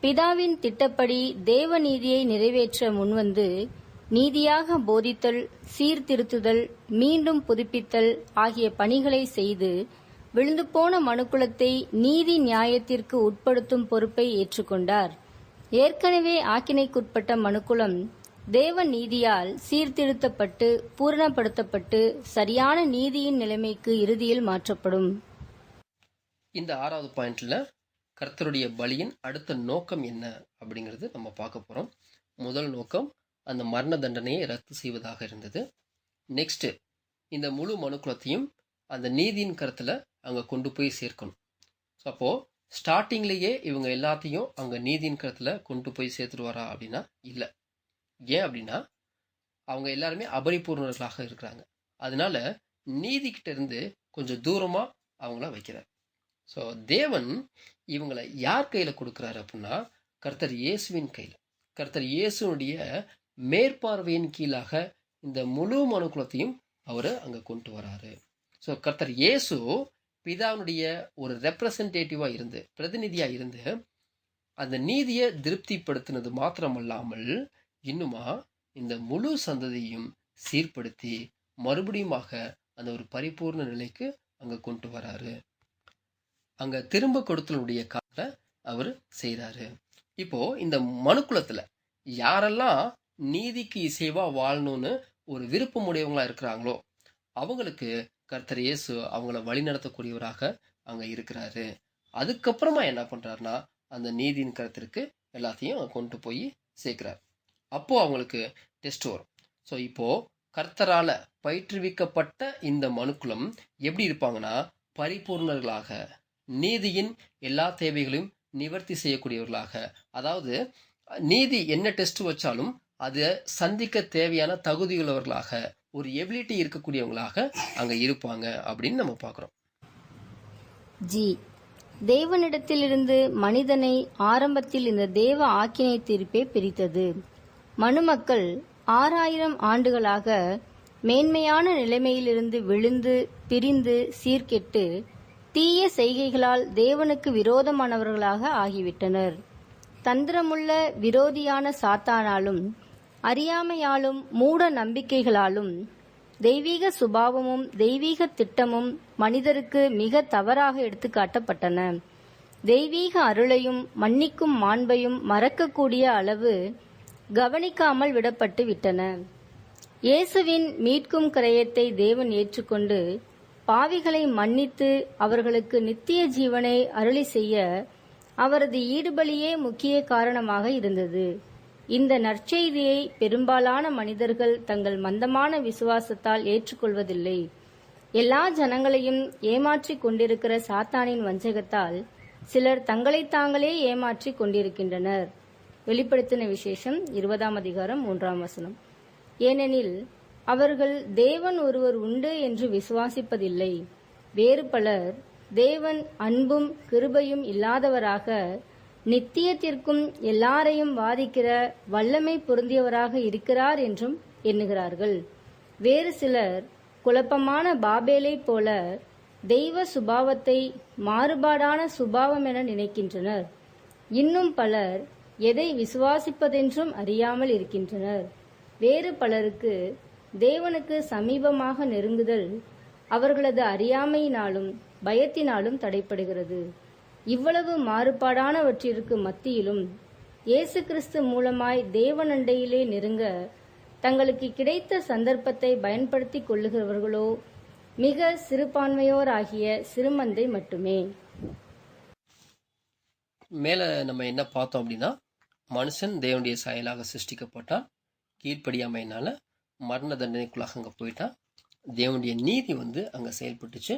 பிதாவின் திட்டப்படி தேவ நீதியை நிறைவேற்ற முன்வந்து நீதியாக போதித்தல், சீர்திருத்துதல், மீண்டும் புதுப்பித்தல் ஆகிய பணிகளை செய்து விழுந்து போன மனுக்குலத்தை நீதி நியாயத்திற்கு உட்படுத்தும் பொறுப்பை ஏற்றுக்கொண்டார். ஏற்கனவே ஆக்கினைக்குட்பட்ட மனுக்குலம் தேவ நீதியால் சீர்திருத்தப்பட்டு பூரணப்படுத்தப்பட்டு சரியான நீதியின் நிலைமைக்கு இறுதியில் மாற்றப்படும். இந்த 6வது பாயிண்ட்ல கர்த்தருடைய பலியின் அடுத்த நோக்கம் என்ன அப்படிங்கிறது நம்ம பார்க்க போறோம். முதல் நோக்கம் அந்த மரண தண்டனையை ரத்து செய்வதாக இருந்தது. நெக்ஸ்ட், இந்த முழு மனுக்குலத்தையும் அந்த நீதியின் கருத்துல அங்க கொண்டு போய் சேர்க்கணும். ஸோ அப்போ ஸ்டார்டிங்லேயே இவங்க எல்லாத்தையும் அங்க நீதியின் கருத்துல கொண்டு போய் சேர்த்துருவாரா அப்படின்னா இல்லை. ஏன் அப்படின்னா அவங்க எல்லாருமே அபரிபூர்ணர்களாக இருக்கிறாங்க. அதனால நீதி கிட்ட இருந்து கொஞ்சம் தூரமா அவங்கள வைக்கிறார். ஸோ தேவன் இவங்களை யார் கையில கொடுக்குறாரு அப்படின்னா கர்த்தர் இயேசுவின் கையில. கர்த்தர் இயேசுனுடைய மேற்பார்வையின் கீழாக இந்த முழு மனுக்குலத்தையும் அவர் அங்க கொண்டு வராரு. ஸோ கர்த்தர் இயேசு பிதாவுடைய ஒரு ரெப்ரசன்டேட்டிவா இருந்து, பிரதிநிதியா இருந்து அந்த நீதியை திருப்திப்படுத்தினது மாத்திரமல்லாமல் இன்னுமா இந்த முழு சந்ததியையும் சீர்படுத்தி மறுபடியுமாக அந்த ஒரு பரிபூர்ண நிலைக்கு அங்க கொண்டு வராரு. அங்க திரும்ப கொடுத்தலுடைய காலத்தை அவர் செய்யறாரு. இப்போ இந்த மனுக்குலத்துல யாரெல்லாம் நீதிக்கு இசைவா வாழணும்னு ஒரு விருப்பம் உடையவங்களா இருக்கிறாங்களோ அவங்களுக்கு கர்த்தர் இயேசு அவங்கள வழி நடத்தக்கூடியவராக அங்க இருக்கிறாரு. அதுக்கப்புறமா என்ன பண்றாருன்னா அந்த நீதியின் கருத்திற்கு எல்லாத்தையும் கொண்டு போய் சேர்க்கிறார். அப்போ அவங்களுக்கு டெஸ்ட் வரும். ஸோ இப்போ கர்த்தரால பயிற்றுவிக்கப்பட்ட இந்த மனுக்குலம் எப்படி இருப்பாங்கன்னா பரிபூர்ணர்களாக, நீதியின் எல்லா தேவைகளையும் நிவர்த்தி செய்யக்கூடியவர்களாக, அதாவது நீதி என்ன டெஸ்ட் வச்சாலும் அதை சந்திக்க தேவையான தகுதியுள்ளவர்களாக, ஒரு எபிலிட்டி இருக்கக்கூடியவங்களாக அங்க இருப்பாங்க அப்படின்னு நம்ம பார்க்கிறோம். தேவனிடத்திலிருந்து மனிதனை ஆரம்பத்தில் இந்த தேவ ஆக்கினை தீர்ப்பே பிரித்தது. மனுமக்கள் 6000 ஆண்டுகளாக மேன்மையான நிலைமையிலிருந்து விழுந்து பிரிந்து சீர்கெட்டு தீய செய்கைகளால் தேவனுக்கு விரோதமானவர்களாக ஆகிவிட்டனர். தந்திரமுள்ள விரோதியான சாத்தானாலும் அறியாமையாலும் மூட நம்பிக்கைகளாலும் தெய்வீக சுபாவமும் தெய்வீக திட்டமும் மனிதருக்கு மிக தவறாக எடுத்துக்காட்டப்பட்டன. தெய்வீக அருளையும் மன்னிக்கும் மாண்பையும் மறக்கக்கூடிய அளவு கவனிக்காமல் விடப்பட்டு விட்டன. இயேசுவின் மீட்கும் கிரயத்தை தேவன் ஏற்றுக்கொண்டு பாவிகளை மன்னித்து அவர்களுக்கு நித்திய ஜீவனை அருளி செய்ய அவரது ஈடுபலியே முக்கிய காரணமாக இருந்தது. இந்த நற்செய்தியை பெரும்பாலான மனிதர்கள் தங்கள் மந்தமான விசுவாசத்தால் ஏற்றுக்கொள்வதில்லை. எல்லா ஜனங்களையும் ஏமாற்றிக் கொண்டிருக்கிற சாத்தானின் வஞ்சகத்தால் சிலர் தங்களை தாங்களே ஏமாற்றிக் கொண்டிருக்கின்றனர். வெளிப்படுத்தின விசேஷம் 20ஆம் அதிகாரம் 3ஆம் வசனம். ஏனெனில் அவர்கள் தேவன் ஒருவர் உண்டு என்று விசுவாசிப்பதில்லை. வேறு பலர் தேவன் அன்பும் கிருபையும் இல்லாதவராக, நித்தியத்திற்கும் எல்லாரையும் வாதிக்கிற வல்லமை பொருந்தியவராக இருக்கிறார் என்றும் எண்ணுகிறார்கள். வேறு சிலர் குழப்பமான பாபேலை போல தெய்வ சுபாவத்தை மாறுபாடான சுபாவம் என நினைக்கின்றனர். இன்னும் பலர் எதை விசுவாசிப்பதென்றும் அறியாமல் இருக்கின்றனர். வேறு பலருக்கு தேவனுக்கு சமீபமாக நெருங்குதல் அவர்களது அறியாமையினாலும் பயத்தினாலும் தடைப்படுகிறது. இவ்வளவு மாறுபாடானவற்றிற்கு மத்தியிலும் இயேசு கிறிஸ்து மூலமாய் தேவனண்டையிலே நெருங்க தங்களுக்கு கிடைத்த சந்தர்ப்பத்தை பயன்படுத்திக் கொள்ளுகிறவர்களோ மிக சிறுபான்மையோராகிய சிறுமந்தை மட்டுமே. மேல நம்ம என்ன பார்த்தோம் அப்படின்னா, மனுஷன் தேவனுடைய சாயலாக சிருஷ்டிக்கப்பட்டான். கீழ்ப்படியாமையினால மரண தண்டனைக்குள்ளாக அங்கே போயிட்டான். தேவனுடைய நீதி அங்கே செயல்பட்டுச்சு.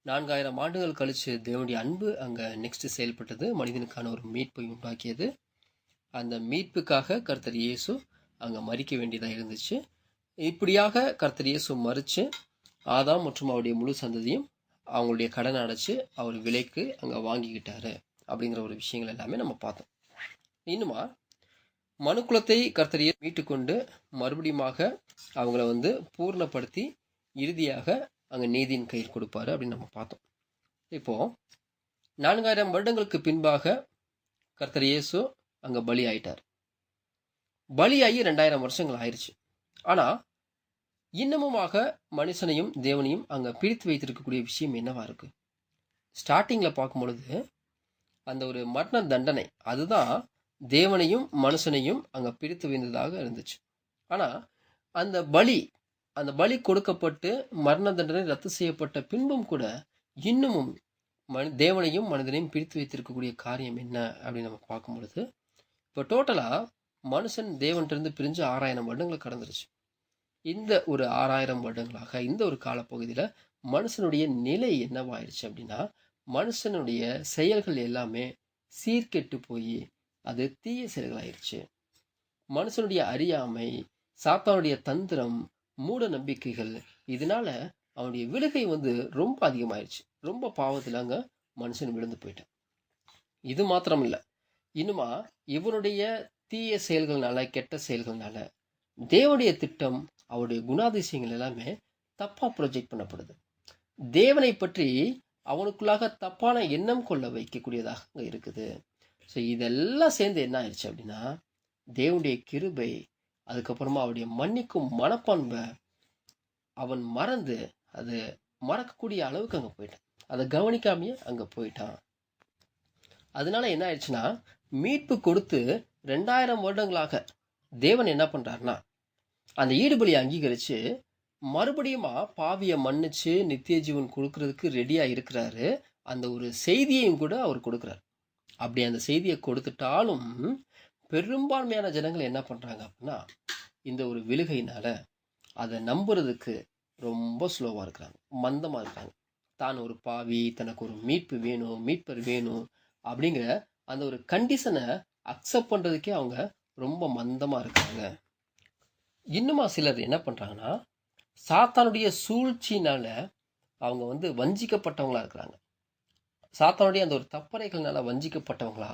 4000 ஆண்டுகள் கழிச்சு தேவனுடைய அன்பு அங்கே நெக்ஸ்ட் செயல்பட்டது. மனிதனுக்கான ஒரு மீட்பை உண்டாக்கியது. அந்த மீட்புக்காக கர்த்தர் இயேசு அங்கே மரிக்க வேண்டியதாக இருந்துச்சு. இப்படியாக கர்த்தர் இயேசு மறித்து ஆதாம் மற்றும் அவருடைய முழு சந்ததியும் அவங்களுடைய கடனை அடைச்சு அவர் விலைக்கு அங்கே வாங்கிக்கிட்டாரு அப்படிங்கிற ஒரு விஷயங்கள் எல்லாமே நம்ம பார்த்தோம். இன்னுமா மனுக்குலத்தை கர்த்தர் மீட்டுக்கொண்டு மறுபடியுமாக அவங்கள வந்து பூர்ணப்படுத்தி இறுதியாக அங்கே நீதியின் கையில் கொடுப்பாரு அப்படின்னு நம்ம பார்த்தோம். இப்போ 4000 வருடங்களுக்கு பின்பாக கர்த்தர் இயேசு அங்கே பலி ஆயிட்டார். பலியாகி 2000 வருஷங்கள் ஆயிடுச்சு. ஆனால் இன்னமுமாக மனுஷனையும் தேவனையும் அங்கே பிரித்து வைத்திருக்கக்கூடிய விஷயம் என்னவா இருக்கு? ஸ்டார்டிங்கில் பார்க்கும் பொழுது அந்த ஒரு மரண தண்டனை அதுதான் தேவனையும் மனுஷனையும் அங்கே பிரித்து வைந்ததாக இருந்துச்சு. ஆனால் அந்த பலி கொடுக்கப்பட்டு மரண தண்டனை ரத்து செய்யப்பட்ட பின்பும் கூட இன்னமும் தேவனையும் மனிதனையும் பிரித்து வைத்திருக்கக்கூடிய காரியம் என்ன அப்படின்னு நம்ம பார்க்கும் பொழுது, இப்போ டோட்டலாக மனுஷன் தேவன்கிட்ட பிரிஞ்சு 6000 வருடங்கள் கடந்துருச்சு. இந்த ஒரு 6000 வருடங்களாக இந்த ஒரு காலப்பகுதியில் மனுஷனுடைய நிலை என்னவாயிருச்சு அப்படின்னா, மனுஷனுடைய செயல்கள் எல்லாமே சீர்கெட்டு போய் அது தீய செயல்களாயிருச்சு. மனுஷனுடைய அறியாமை, சாத்தானுடைய தந்திரம், மூட நம்பிக்கைகள், இதனால அவனுடைய விழுகை வந்து ரொம்ப அதிகமாயிருச்சு. ரொம்ப பாவத்தில் அங்கே மனுஷன் விழுந்து போயிட்டான். இது மாத்திரம் இல்லை, இன்னுமா இவனுடைய தீய செயல்கள்னால, கெட்ட செயல்கள்னால தேவனுடைய திட்டம், அவருடைய குணாதிசயங்கள் எல்லாமே தப்பா ப்ரொஜெக்ட் பண்ணப்படுது. தேவனை பற்றி அவனுக்குள்ளாக தப்பான எண்ணம் கொள்ள வைக்கக்கூடியதாக அங்கே இருக்குது. ஸோ இதெல்லாம் சேர்ந்து என்ன ஆயிடுச்சு அப்படின்னா, தேவனுடைய கிருபை, அதுக்கப்புறமா அவருடைய மன்னிக்கும் மனப்பான்பை அவன் மறந்து அது மறக்கக்கூடிய அளவுக்கு அங்கே போயிட்டான். அதை கவனிக்காமையே அங்கே போயிட்டான். அதனால என்ன ஆயிடுச்சுன்னா, மீட்பு கொடுத்து 2000 வருடங்களாக தேவன் என்ன பண்றாருன்னா, அந்த ஈடுபலியை அங்கீகரித்து மறுபடியுமா பாவியை மன்னிச்சு நித்திய ஜீவன் கொடுக்கறதுக்கு ரெடியாக இருக்கிறாரு. அந்த ஒரு செய்தியையும் கூட அவர் கொடுக்குறாரு. அப்படி அந்த செய்தியை கொடுத்துட்டாலும் பெரும்பான்மையான ஜனங்கள் என்ன பண்ணுறாங்க அப்படின்னா, இந்த ஒரு விழுகையினால அதை நம்புறதுக்கு ரொம்ப ஸ்லோவாக இருக்கிறாங்க, மந்தமாக இருக்கிறாங்க. தான் ஒரு பாவி, தனக்கு ஒரு மீட்பர் வேணும் அப்படிங்கிற அந்த ஒரு கண்டிஷனை அக்செப்ட் பண்ணுறதுக்கே அவங்க ரொம்ப மந்தமாக இருக்காங்க. இன்னுமா சிலர் என்ன பண்ணுறாங்கன்னா, சாத்தானுடைய சூழ்ச்சினால அவங்க வந்து வஞ்சிக்கப்பட்டவங்களா இருக்கிறாங்க. சாத்தானுடைய அந்த ஒரு தப்பறைகள்னால வஞ்சிக்கப்பட்டவங்களா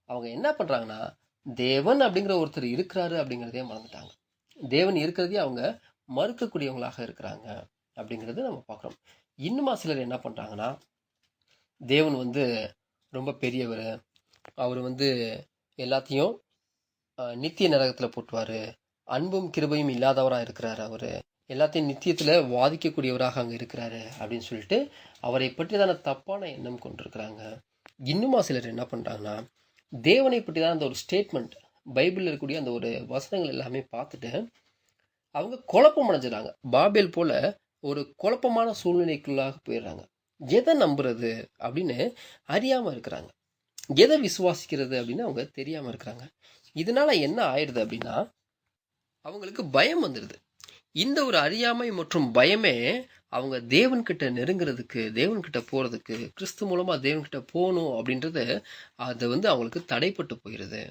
அவங்க என்ன பண்ணுறாங்கன்னா, தேவன் அப்படிங்கிற ஒருத்தர் இருக்கிறாரு அப்படிங்கிறதே மறந்துட்டாங்க. தேவன் இருக்கிறதே அவங்க மறுக்கக்கூடியவங்களாக இருக்கிறாங்க அப்படிங்கிறது நம்ம பார்க்குறோம். இன்னுமா சிலர் என்ன பண்ணுறாங்கன்னா, தேவன் வந்து ரொம்ப பெரியவர், அவர் வந்து எல்லாத்தையும் நித்திய நரகத்தில் போட்டுவார், அன்பும் கிருபையும் இல்லாதவராக இருக்கிறாரு, அவர் எல்லாத்தையும் நித்தியத்தில் வாதிக்கக்கூடியவராக அங்கே இருக்கிறாரு அப்படின்னு சொல்லிட்டு அவரை பற்றி தான தப்பான எண்ணம் கொண்டிருக்கிறாங்க. இன்னுமா சிலர் என்ன பண்ணுறாங்கன்னா, தேவனை பற்றி தான் அந்த ஒரு ஸ்டேட்மெண்ட், பைபிளில் இருக்கக்கூடிய அந்த ஒரு வசனங்கள் எல்லாமே பார்த்துட்டு அவங்க குழப்பம் அடைஞ்சிடறாங்க. பாபேல் போல ஒரு குழப்பமான சூழ்நிலைக்குள்ளாக போயிடுறாங்க. எதை நம்புறது அப்படின்னு அறியாமல் இருக்கிறாங்க, எதை விசுவாசிக்கிறது அப்படின்னு அவங்க தெரியாமல் இருக்கிறாங்க. இதனால என்ன ஆயிடுது அப்படின்னா, அவங்களுக்கு பயம் வந்துடுது. இந்த ஒரு அறியாமை மற்றும் பயமே அவங்க தேவன்கிட்ட நெருங்கிறதுக்கு, தேவன்கிட்ட போகிறதுக்கு, கிறிஸ்து மூலமாக தேவன்கிட்ட போகணும் அப்படின்றது அது வந்து அவங்களுக்கு தடைப்பட்டு போயிடுது.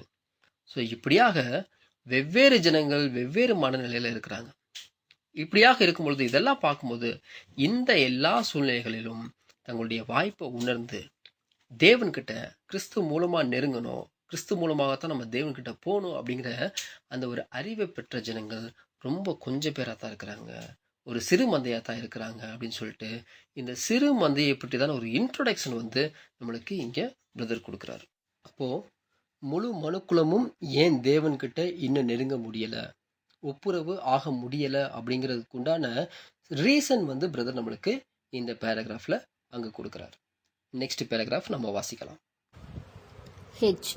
ஸோ இப்படியாக வெவ்வேறு ஜனங்கள் வெவ்வேறு மனநிலையில் இருக்கிறாங்க. இப்படியாக இருக்கும் பொழுது இதெல்லாம் பார்க்கும்போது இந்த எல்லா சூழ்நிலைகளிலும் தங்களுடைய வாய்ப்பை உணர்ந்து தேவன்கிட்ட கிறிஸ்து மூலமாக நெருங்கணும், கிறிஸ்து மூலமாகத்தான் நம்ம தேவன்கிட்ட போகணும் அப்படிங்கிற அந்த ஒரு அறிவை பெற்ற ஜனங்கள் ரொம்ப கொஞ்சம் பேராக தான் இருக்கிறாங்க, ஒரு சிறு மந்தையாக தான் இருக்கிறாங்க அப்படின்னு சொல்லிட்டு இந்த சிறு மந்தையை பற்றி தான் ஒரு இன்ட்ரோடக்ஷன் வந்து நம்மளுக்கு இங்கே பிரதர் கொடுக்குறாரு. அப்போது முழு மனுக்குலமும் ஏன் தேவன்கிட்ட இன்னும் நெருங்க முடியலை, ஒப்புரவு ஆக முடியலை அப்படிங்கிறதுக்கு உண்டான ரீசன் வந்து பிரதர் நம்மளுக்கு இந்த பேராகிராஃபில் அங்கே கொடுக்குறாரு. நெக்ஸ்ட் பேராகிராஃப் நம்ம வாசிக்கலாம். ஹெச்.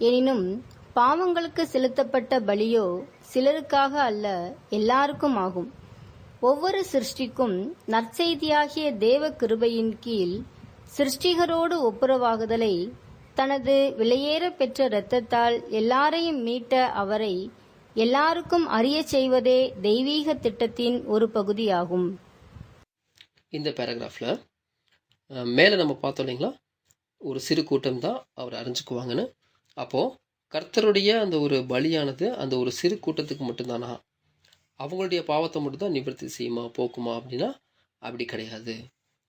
எனினும் பாவங்களுக்கு செலுத்தப்பட்ட பலியோ சிலருக்காக அல்ல, எல்லாருக்கும் ஆகும். ஒவ்வொரு சிருஷ்டிக்கும் நற்செய்தியாகிய தேவ கிருபையின் கீழ் சிருஷ்டிகரோடு ஒப்புரவாகுதலை தனது விலையேற பெற்ற இரத்தத்தால் எல்லாரையும் மீட்ட அவரை எல்லாருக்கும் அறிய செய்வதே தெய்வீக திட்டத்தின் ஒரு பகுதியாகும். இந்த பேராகிராஃபில் மேலே நம்ம பார்த்தோம் இல்லைங்களா, ஒரு சிறு கூட்டம் தான் அவர் அறிஞ்சுக்குவாங்கன்னு. அப்போது கர்த்தருடைய அந்த ஒரு பலியானது அந்த ஒரு சிறு கூட்டத்துக்கு மட்டும்தானா, அவங்களுடைய பாவத்தை மட்டும்தான் நிவர்த்தி செய்யுமா போக்குமா அப்படின்னா அப்படி கிடையாது.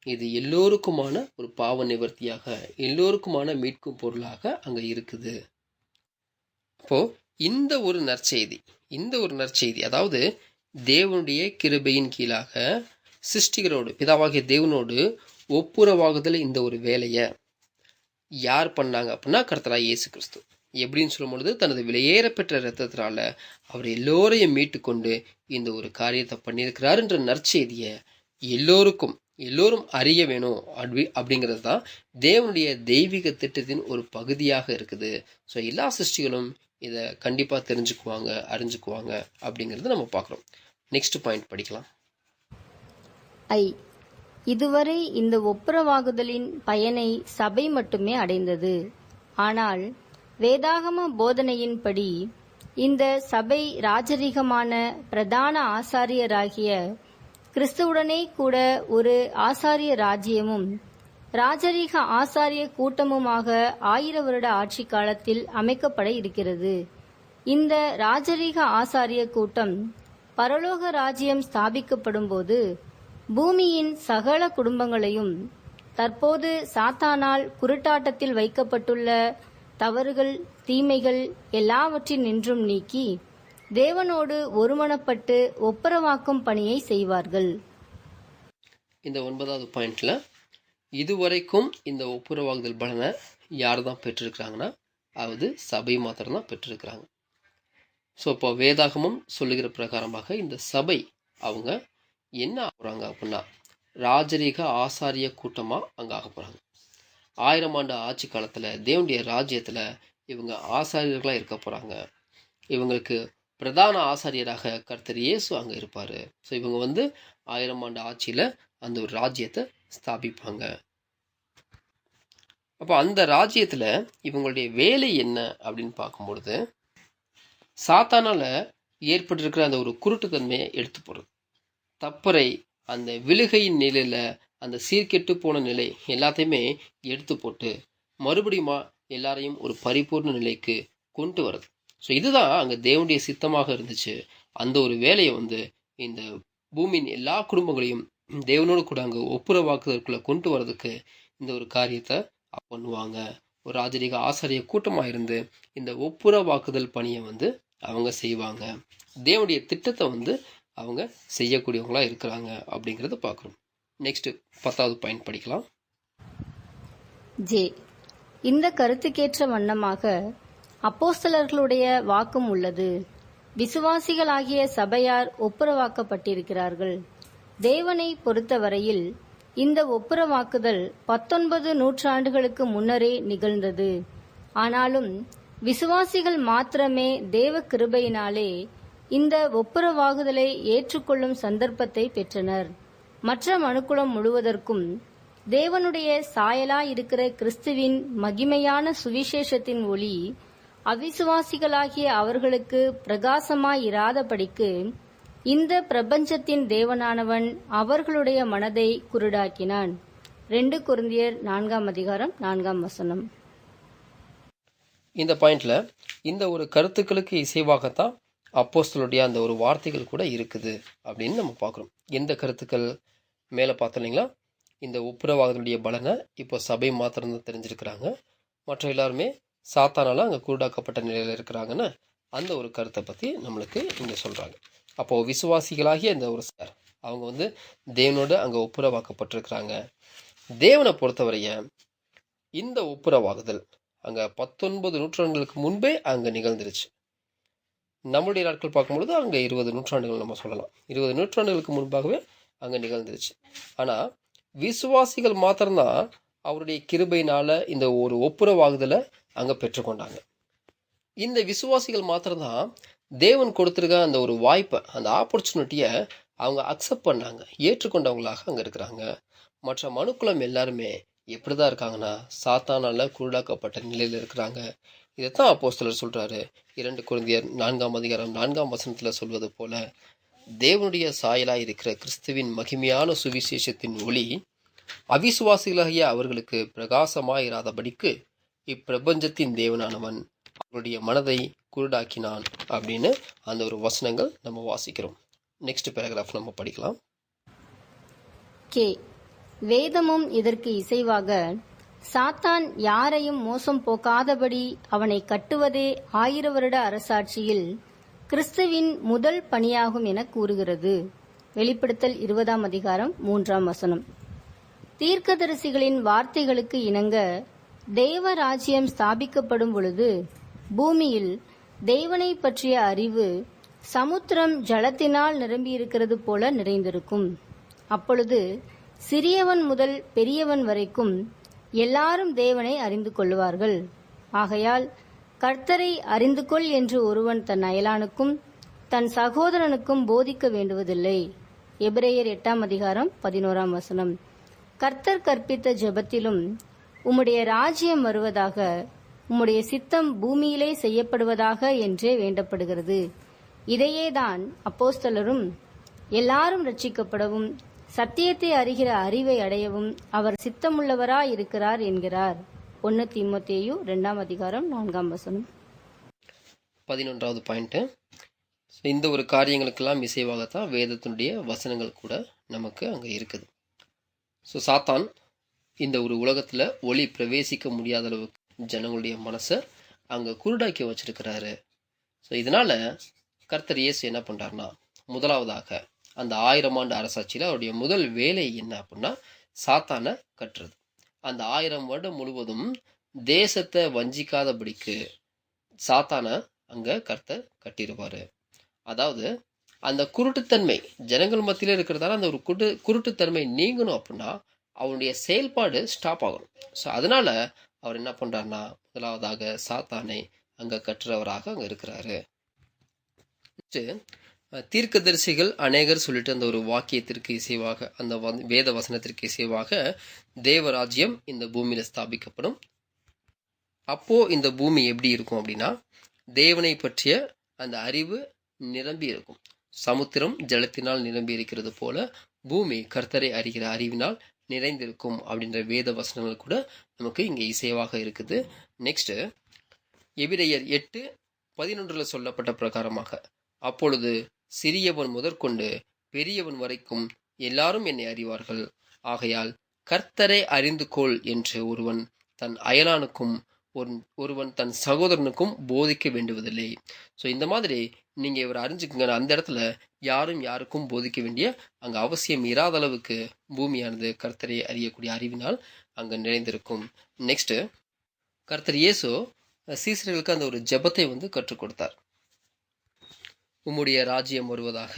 இது எல்லோருக்குமான ஒரு பாவ நிவர்த்தியாக, எல்லோருக்குமான மீட்கும் பொருளாக அங்கே இருக்குது. அப்போது இந்த ஒரு நற்செய்தி அதாவது தேவனுடைய கிருபையின் கீழாக சிருஷ்டிகரோடு பிதாவாகிய தேவனோடு ஒப்புரவாகுதல் இந்த ஒரு வேலையை யார் பண்ணாங்க அப்படின்னா கர்த்தராகிய இயேசு கிறிஸ்து. எப்படின்னு சொல்லும் பொழுது தனது விலையேறப்பெற்ற இரத்தத்தினால அவர் எல்லோரையும் மீட்டு கொண்டு இந்த ஒரு காரியத்தை பண்ணியிருக்கிறார் என்ற நற்செய்தியை எல்லோரும் அறிய வேணும் அப்படிங்கிறது தான் தேவனுடைய தெய்வீக திட்டத்தின் ஒரு பகுதியாக இருக்குது. ஸோ எல்லா சிருஷ்டிகளும் இதை கண்டிப்பாக தெரிஞ்சுக்குவாங்க, அறிஞ்சுக்குவாங்க அப்படிங்கிறது நம்ம பார்க்குறோம். நெக்ஸ்ட் பாயிண்ட் படிக்கலாம். இதுவரை இந்த ஒப்புரவாகுதலின் பயனை சபை மட்டுமே அடைந்தது. ஆனால் வேதாகம போதனையின்படி இந்த சபை ராஜரீகமான பிரதான ஆசாரியராகிய கிறிஸ்துவுடனே கூட ஒரு ஆசாரிய ராஜ்யமும் ராஜரீக ஆசாரிய கூட்டமுமாக 1000 வருட ஆட்சி காலத்தில் அமைக்கப்பட இருக்கிறது. இந்த ராஜரீக ஆசாரிய கூட்டம் பரலோக ராஜ்யம் ஸ்தாபிக்கப்படும் போது பூமியின் சகல குடும்பங்களையும் தற்போது சாத்தானால் குருட்டாட்டத்தில் வைக்கப்பட்டுள்ள தவறுகள், தீமைகள் எல்லாவற்றின் நின்றும் நீக்கி தேவனோடு ஒருமனப்பட்டு ஒப்புரவாக்கும் பணியை செய்வார்கள். இந்த 9வது பாயிண்ட்ல இதுவரைக்கும் இந்த ஒப்புரவாகுதல் பலனை யார் தான் பெற்றிருக்கிறாங்கன்னா அதாவது சபை மாத்திரம்தான் பெற்றிருக்கிறாங்க. ஸோ இப்போ வேதாகமம் சொல்லுகிற பிரகாரமாக இந்த சபை அவங்க என்ன ஆகுறாங்க அப்படின்னா ராஜரீக ஆசாரிய கூட்டமாக அங்கே ஆக போகிறாங்க. 1000 ஆண்டு ஆட்சி காலத்தில் தேவனுடைய ராஜ்யத்தில் இவங்க ஆசாரியர்களாக இருக்க போகிறாங்க. இவங்களுக்கு பிரதான ஆசாரியராக கர்த்தர் இயேசு அங்கே இருப்பார். ஸோ இவங்க 1000 ஆண்டு ஆட்சியில் அந்த ஒரு ராஜ்யத்தை ஸ்தாபிப்பாங்க. அப்போ அந்த ராஜ்யத்தில் இவங்களுடைய வேலை என்ன அப்படின்னு பார்க்கும்பொழுது சாத்தானால் ஏற்பட்டிருக்கிற அந்த ஒரு குருட்டுத்தன்மையை எடுத்து போடுறது, தப்பறை, அந்த விழுகையின் நிலையில் அந்த சீர்கெட்டு போன நிலை எல்லாத்தையுமே எடுத்து போட்டு மறுபடியும் எல்லாரையும் ஒரு பரிபூர்ண நிலைக்கு கொண்டு வருது. ஸோ இதுதான் அங்கே தேவனுடைய சித்தமாக இருந்துச்சு. அந்த ஒரு வேலையை இந்த பூமியின் எல்லா குடும்பங்களையும் தேவனோடு கூட அங்கே ஒப்புரவாக்குதற்குள்ளே கொண்டு வர்றதுக்கு இந்த ஒரு காரியத்தை பண்ணுவாங்க. ஒரு ராஜரீக ஆசாரிய கூட்டமாக இருந்து இந்த ஒப்புரவாக்குதல் பணியை அவங்க செய்வாங்க. தேவனுடைய திட்டத்தை அவங்க செய்யக்கூடியவங்களா இருக்கிறாங்க அப்படிங்கிறத பார்க்குறோம். நெக்ஸ்ட் 10வது பாயிண்ட் படிக்கலாம். இந்த கருத்துக்கேற்ற வண்ணமாக அப்போஸ்தலர்களுடைய வாக்கும் உள்ளது. விசுவாசிகளாகிய சபையார் ஒப்புரவாக்கப்பட்டிருக்கிறார்கள். தேவனை பொறுத்தவரையில் இந்த ஒப்புரவாக்குதல் 19 நூற்றாண்டுகளுக்கு முன்னரே நிகழ்ந்தது. ஆனாலும் விசுவாசிகள் மாத்திரமே தேவ கிருபையினாலே இந்த ஒப்புரவாகுதலை ஏற்றுக்கொள்ளும் சந்தர்ப்பத்தை பெற்றனர். மற்ற மனுக்குலம் முழுவதற்கும் தேவனுடைய சாயலாயிருக்கிற கிறிஸ்துவின் மகிமையான சுவிசேஷத்தின் ஒளி அவிசுவாசிகளாகிய அவர்களுக்கு பிரகாசமாயிராதபடிக்கு இந்த பிரபஞ்சத்தின் தேவனானவன் அவர்களுடைய மனதை குருடாக்கினான். 2 கொரிந்தியர் 4:4. இந்த பாயிண்ட்ல இந்த ஒரு கருத்துக்களுக்கு இசைவாகத்தான் அப்போஸ்தலருடைய அந்த ஒரு வார்த்தைகள் கூட இருக்குது அப்படின்னு நம்ம பார்க்குறோம். எந்த கருத்துக்கள் மேலே பார்த்தோம் இல்லைங்களா? இந்த ஒப்புரவாகுதலுடைய பலனை இப்போ சபை மாத்திரம்தான் தெரிஞ்சிருக்கிறாங்க, மற்ற எல்லாருமே சாத்தானால அங்கே குருடாக்கப்பட்ட நிலையில் இருக்கிறாங்கன்னு அந்த ஒரு கருத்தை பற்றி நம்மளுக்கு இங்கே சொல்கிறாங்க. அப்போது விசுவாசிகளாகிய இந்த ஒரு சார் அவங்க தேவனோடு அங்கே ஒப்புரவாக்கப்பட்டிருக்கிறாங்க. தேவனை பொறுத்தவரைய இந்த ஒப்புரவாகுதல் அங்கே 19 நூற்றாண்டுகளுக்கு முன்பே அங்கே நிகழ்ந்துருச்சு. நம்மளுடைய நாட்கள் பார்க்கும்பொழுது அங்கே 20 நூற்றாண்டுகள் நம்ம சொல்லலாம். 20 நூற்றாண்டுகளுக்கு முன்பாகவே அங்கே நிகழ்ந்துருச்சு. ஆனால் விசுவாசிகள் மாத்திரம்தான் அவருடைய கிருபையினால் இந்த ஒரு ஒப்புரவாகுதலை அங்கே பெற்றுக்கொண்டாங்க. இந்த விசுவாசிகள் மாத்திரம்தான் தேவன் கொடுத்துருக்க அந்த ஒரு வாய்ப்பை, அந்த ஆப்பர்ச்சுனிட்டியை அவங்க அக்செப்ட் பண்ணாங்க, ஏற்றுக்கொண்டவங்களாக அங்கே இருக்கிறாங்க. மற்ற மனுக்குலம் எல்லாருமே எப்படி தான் இருக்காங்கன்னா சாத்தானால குருடாக்கப்பட்ட நிலையில் இருக்கிறாங்க. இதைத்தான் அப்போஸ்தலர் சொல்கிறாரு. 2 கொரிந்தியர் 4:4 சொல்வது போல தேவனுடைய சாயலாய் இருக்கிற கிறிஸ்துவின் மகிமையான சுவிசேஷத்தின் ஒளி அவிசுவாசிகளாகிய அவர்களுக்கு பிரகாசமாயிராதபடிக்கு இப்பிரபஞ்சத்தின் தேவனானவன் அவருடைய மனதை குருடாக்கினான் அப்படின்னு அந்த ஒரு வசனங்கள் நம்ம வாசிக்கிறோம். நெக்ஸ்ட் பேராகிராஃப் நம்ம படிக்கலாம். வேதமும் இதற்கு இசைவாக சாத்தான் யாரையும் மோசம் போக்காதபடி அவனை கட்டுவதே 1000 வருட அரசாட்சியில் கிறிஸ்துவின் முதல் பணியாகும் என கூறுகிறது. வெளிப்படுத்தல் 20ஆம் அதிகாரம் 3ஆம் வசனம். தீர்க்கதரிசிகளின் வார்த்தைகளுக்கு இணங்க தேவ ராஜ்யம் ஸ்தாபிக்கப்படும் பொழுது பூமியில் தேவனை பற்றிய அறிவு சமுத்திரம் ஜலத்தினால் நிரம்பியிருக்கிறது போல நிறைந்திருக்கும். அப்பொழுது சிறியவன் முதல் பெரியவன் வரைக்கும் எல்லாரும் தேவனை அறிந்து கொள்வார்கள். ஆகையால் கர்த்தரை அறிந்து கொள் என்று ஒருவன் தன் அயலானுக்கும் தன் சகோதரனுக்கும் போதிக்க வேண்டுவதில்லை. எபிரேயர் 8ஆம் அதிகாரம் 11ஆம் வசனம். கர்த்தர் கற்பித்த ஜெபத்திலும் உம்முடைய ராஜ்யம் வருவதாக, உம்முடைய சித்தம் பூமியிலே செய்யப்படுவதாக என்றே வேண்டப்படுகிறது. இதையேதான் அப்போஸ்தலரும் எல்லாரும் ரட்சிக்கப்படவும் சத்தியத்தை அறிகிற அறிவை அடையவும் அவர் சித்தமுள்ளவராயிருக்கிறார் என்கிறார். 1 தீமோத்தேயு 2ஆம் அதிகாரம் 4ஆம் வசனம். 11வது பாயிண்ட். இந்த ஒரு காரியங்களுக்கெல்லாம் இசைவாகத்தான் வேதத்தினுடைய வசனங்கள் கூட நமக்கு அங்கே இருக்குது. ஸோ சாத்தான் இந்த ஒரு உலகத்தில் ஒளி பிரவேசிக்க முடியாத அளவுக்கு ஜனங்களுடைய மனசை அங்கே குருடாக்கி வச்சிருக்கிறாரு. ஸோ இதனால் கர்த்தர் இயேசு என்ன பண்ணுறாருனா, முதலாவதாக அந்த 1000 ஆண்டு அரசாட்சியில் அவருடைய முதல் வேலை என்ன அப்படின்னா சாத்தானை கட்டுறது. அந்த 1000 வருடம் முழுவதும் தேசத்தை வஞ்சிக்காதபடிக்கு சாத்தானை அங்கே கர்த்தர் கட்டிடுவார். அதாவது அந்த குருட்டுத்தன்மை ஜனங்கள் மத்தியில் இருக்கிறதால அந்த ஒரு குருட்டுத்தன்மை நீங்கணும் அப்படின்னா அவனுடைய செயல்பாடு ஸ்டாப் ஆகணும். ஸோ அதனால அவர் என்ன பண்ணுறாருனா முதலாவதாக சாத்தானை அங்கே கட்டுறவராக அங்கே இருக்கிறாரு. தீர்க்கதரிசிகள் அநேகர் சொல்லிட்டு அந்த ஒரு வாக்கியத்திற்கு இசைவாக, அந்த வேத வசனத்திற்கு இசைவாக தேவராஜ்யம் இந்த பூமியில ஸ்தாபிக்கப்படும். அப்போ இந்த பூமி எப்படி இருக்கும் அப்படின்னா தேவனை பற்றிய அந்த அறிவு நிரம்பி இருக்கும். சமுத்திரம் ஜலத்தினால் நிரம்பி இருக்கிறது போல பூமி கர்த்தரை அறிகிற அறிவினால் நிறைந்திருக்கும் அப்படின்ற வேத வசனங்கள் கூட நமக்கு இங்கே இசைவாக இருக்குது. நெக்ஸ்ட் எபிரேயர் 8:11 சொல்லப்பட்ட பிரகாரமாக, அப்பொழுது சிறியவன் முதற்கொண்டு பெரியவன் வரைக்கும் எல்லாரும் என்னை அறிவார்கள். ஆகையால் கர்த்தரை அறிந்து கொள் என்று ஒருவன் தன் அயலானுக்கும் ஒருவன் தன் சகோதரனுக்கும் போதிக்க வேண்டுவதில்லை. ஸோ இந்த மாதிரி நீங்கள் இவர் அறிஞ்சுக்குங்க. அந்த இடத்துல யாரும் யாருக்கும் போதிக்க வேண்டிய அங்கே அவசியம் இராத அளவுக்கு பூமியானது கர்த்தரை அறியக்கூடிய அறிவினால் அங்கே நிறைந்திருக்கும். நெக்ஸ்ட் கர்த்தர் இயேசு சீசர்களுக்கு அந்த ஒரு ஜெபத்தை கற்றுக் கொடுத்தார். உம்முடைய ராஜ்யம் வருவதாக,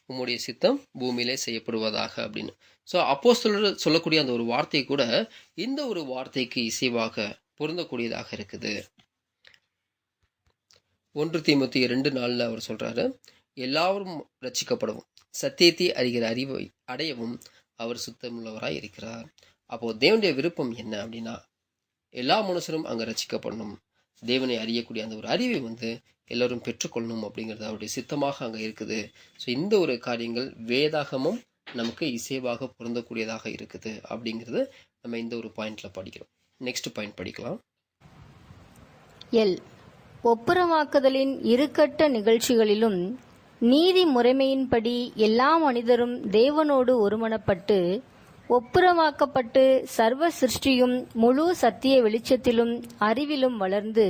உம்முடைய சித்தம் பூமியிலே செய்யப்படுவதாக அப்படின்னு. ஸோ அப்போஸ்தலர் சொல்லக்கூடிய அந்த ஒரு வார்த்தை கூட இந்த ஒரு வார்த்தைக்கு இசைவாக பொருந்தக்கூடியதாக இருக்குது. 1 தீமோத்தேயு 2:4 அவர் சொல்றாரு, எல்லாரும் ரட்சிக்கப்படவும் சத்தியத்தை அறிகிற அறிவை அடையவும் அவர் சுத்தமுள்ளவராய் இருக்கிறார். அப்போ தேவனுடைய விருப்பம் என்ன அப்படின்னா எல்லா மனுஷரும் அங்கே ரட்சிக்கப்படணும், தேவனை அறியக்கூடிய அந்த ஒரு அறிவை எல்லோரும் பெற்றுக்கொள்ளணும் அப்படிங்கிறது அவருடைய சித்தமாக அங்கே இருக்குது. ஸோ இந்த ஒரு காரியங்கள் வேதாகமும் நமக்கு இசைவாக பொருந்தக்கூடியதாக இருக்குது அப்படிங்கிறது நம்ம இந்த ஒரு பாயிண்ட்ல படிக்கிறோம். நெக்ஸ்ட் பாயிண்ட் படிக்கலாம். ஒப்புரவாக்குதலின் இருக்கட்ட நிகழ்ச்சிகளிலும் நீதி முறைமையின்படி எல்லா மனிதரும் தேவனோடு ஒருமனப்பட்டு ஒப்புரவாக்கப்பட்டு சர்வ சிருஷ்டியும் முழு சத்திய வெளிச்சத்திலும் அறிவிலும் வளர்ந்து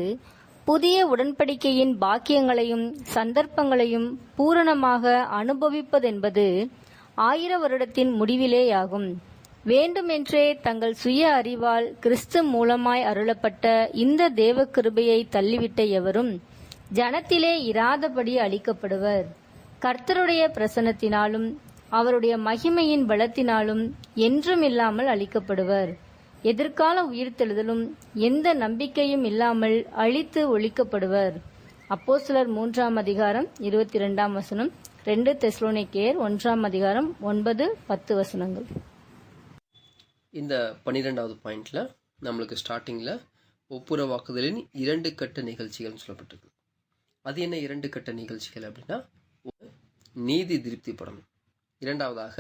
புதிய உடன்படிக்கையின் பாக்கியங்களையும் சந்தர்ப்பங்களையும் பூரணமாக அனுபவிப்பதென்பது 1000 வருடத்தின் முடிவிலேயாகும். வேண்டுமென்றே தங்கள் சுய அறிவால் கிறிஸ்து மூலமாய் அருளப்பட்ட இந்த தேவ கிருபையை தள்ளிவிட்ட எவரும் ஜனத்திலே இராதபடி அழிக்கப்படுவர். கர்த்தருடைய பிரசன்னத்தினாலும் அவருடைய மகிமையின் பலத்தினாலும் என்றும் இல்லாமல் அழிக்கப்படுவர். எதிர்கால உயிர்த்தெழுதலும் எந்த நம்பிக்கையும் இல்லாமல் அழித்து ஒழிக்கப்படுவர். அப்போஸ்தலர் 3ஆம் அதிகாரம் 22ஆம் வசனம், 2 தெசலோனிக்கேயர் 1ஆம் அதிகாரம் 9-10 வசனங்கள். இந்த 12வது பாயிண்ட்ல நம்மளுக்கு ஸ்டார்டிங்ல ஒப்புரவாக்குதலின் 2 கட்ட நிகழ்ச்சிகள் சொல்லப்பட்டிருக்கு. அது என்ன 2 கட்ட நிகழ்ச்சிகள் அப்படின்னா, நீதி திருப்திப்படணும், இரண்டாவதாக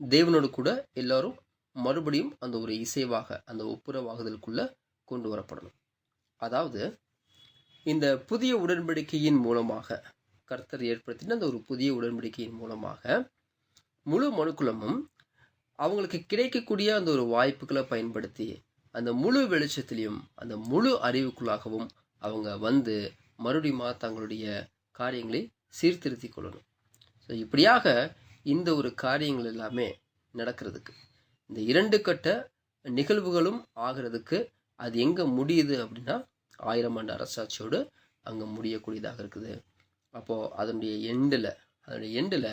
தேவனோடு கூட எல்லாரும் மறுபடியும் அந்த ஒரு இசைவாக அந்த ஒப்புரவாகுதலுக்குள்ள கொண்டு வரப்படணும். அதாவது இந்த புதிய உடன்படிக்கையின் மூலமாக கர்த்தர் ஏற்படுத்தின அந்த ஒரு புதிய உடன்படிக்கையின் மூலமாக முழு மனுக்குலமும் அவங்களுக்கு கிடைக்கக்கூடிய அந்த ஒரு வாய்ப்புகளை பயன்படுத்தி அந்த முழு வெளிச்சத்திலையும் அந்த முழு அறிவுக்குள்ளாகவும் அவங்க வந்து மறுபடியும் தங்களுடைய காரியங்களை சீர்திருத்தி கொள்ளணும். ஸோ இப்படியாக இந்த ஒரு காரியங்கள் எல்லாமே நடக்கிறதுக்கு, இந்த 2 கட்ட நிகழ்வுகளும் ஆகிறதுக்கு அது எங்கே முடியுது அப்படின்னா 1000 ஆண்டு அரசாட்சியோடு அங்கே முடியக்கூடியதாக இருக்குது. அப்போது அதனுடைய எண்டில்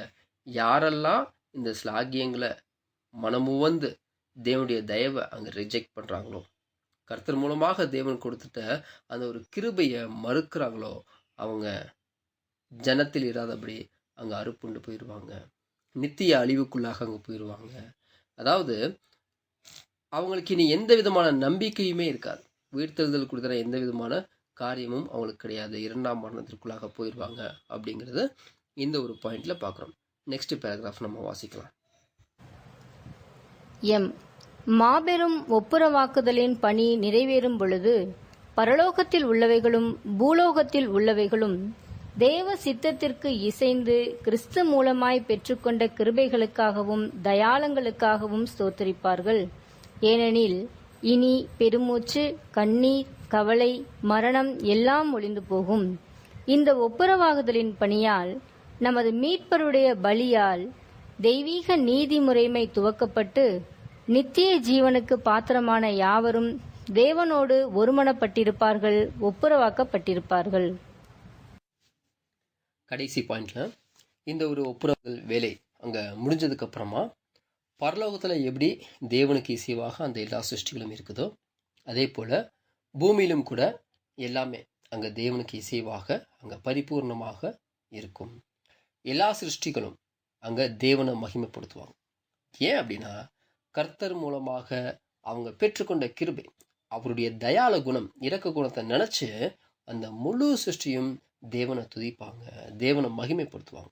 யாரெல்லாம் இந்த ஸ்லாகியங்களை மனமுவந்து தேவனுடைய தயவை அங்கே ரிஜெக்ட் பண்ணுறாங்களோ, கர்த்தர் மூலமாக தேவன் கொடுத்துட்ட அந்த ஒரு கிருபையை மறுக்கிறாங்களோ, அவங்க ஜனத்தில் இராதபடி அங்கே அறுப்புண்டு போயிடுவாங்க, நித்திய அழிவுக்குள்ளாக அங்கே போயிடுவாங்க. அதாவது அவங்களுக்கு இனி எந்த விதமான நம்பிக்கையுமே இருக்காது. உயிர்த்தெழுதல் கொடுக்குற எந்த விதமான காரியமும் அவங்களுக்கு கிடையாது. 2ஆம் மரணத்திற்குள்ளாக போயிடுவாங்க அப்படிங்கிறது இந்த ஒரு பாயிண்ட்ல பார்க்குறோம். நெக்ஸ்ட் பேராகிராஃப் நம்ம வாசிக்கலாம். மாபெரும் ஒப்புரவாக்குதலின் பணி நிறைவேறும் பொழுது பரலோகத்தில் உள்ளவைகளும் பூலோகத்தில் உள்ளவைகளும் தேவ சித்தத்திற்கு இசைந்து கிறிஸ்து மூலமாய் பெற்றுக்கொண்ட கிருபைகளுக்காகவும் தயாளங்களுக்காகவும் ஸ்தோத்திரிப்பார்கள். ஏனெனில் இனி பெருமூச்சு, கண்ணீர், கவலை, மரணம் எல்லாம் ஒளிந்து போகும். இந்த ஒப்புரவாகுதலின் பணியால் நமது மீட்பருடைய பலியால் தெய்வீக நீதி முறைமை துவக்கப்பட்டு நித்திய ஜீவனுக்கு பாத்திரமான யாவரும் தேவனோடு ஒருமனப்பட்டிருப்பார்கள், ஒப்புரவாக்கப்பட்டிருப்பார்கள். கடைசி பாயிண்ட்ல இந்த ஒரு ஒப்புரவுதல் வேலை அங்க முடிஞ்சதுக்கு அப்புறமா பரலோகத்துல எப்படி தேவனுக்கு இசைவாக அந்த எல்லா சிருஷ்டிகளும் இருக்குதோ, அதே போல பூமியிலும் கூட எல்லாமே அங்க தேவனுக்கு இசைவாக அங்க பரிபூர்ணமாக இருக்கும். எல்லா சிருஷ்டிகளும் அங்க தேவனை மகிமைப்படுத்துவாங்க. ஏன் அப்படின்னா கர்த்தர் மூலமாக அவங்க பெற்றுக்கொண்ட கிருபை, அவருடைய தயால குணம், இரக்க குணத்தை நினைச்சு அந்த முழு சிருஷ்டியும் தேவனை துதிப்பாங்க, தேவனை மகிமைப்படுத்துவாங்க.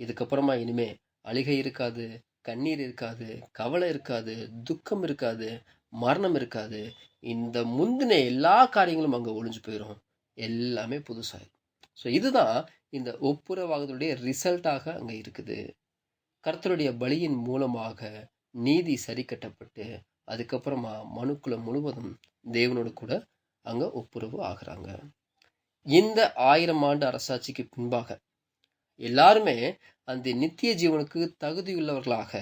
இதுக்கப்புறமா இனிமே அழுகை இருக்காது, கண்ணீர் இருக்காது, கவலை இருக்காது, துக்கம் இருக்காது, மரணம் இருக்காது. இந்த முந்தின எல்லா காரியங்களும் அங்கே ஒளிஞ்சு போயிடும், எல்லாமே புதுசாயிரும். ஸோ இதுதான் இந்த ஒப்புரவாகுதலுடைய ரிசல்ட்டாக அங்கே இருக்குது. கர்த்தருடைய பலியின் மூலமாக நீதி சரி கட்டப்பட்டு அதுக்கப்புறமா மனுக்குலம் முழுவதும் தேவனோடு கூட அங்கே ஒப்புரவு ஆகிறாங்க. இந்த 1000 ஆண்டு அரசாட்சிக்கு பின்பாக எல்லாருமே அந்த நித்திய ஜீவனுக்கு தகுதியுள்ளவர்களாக,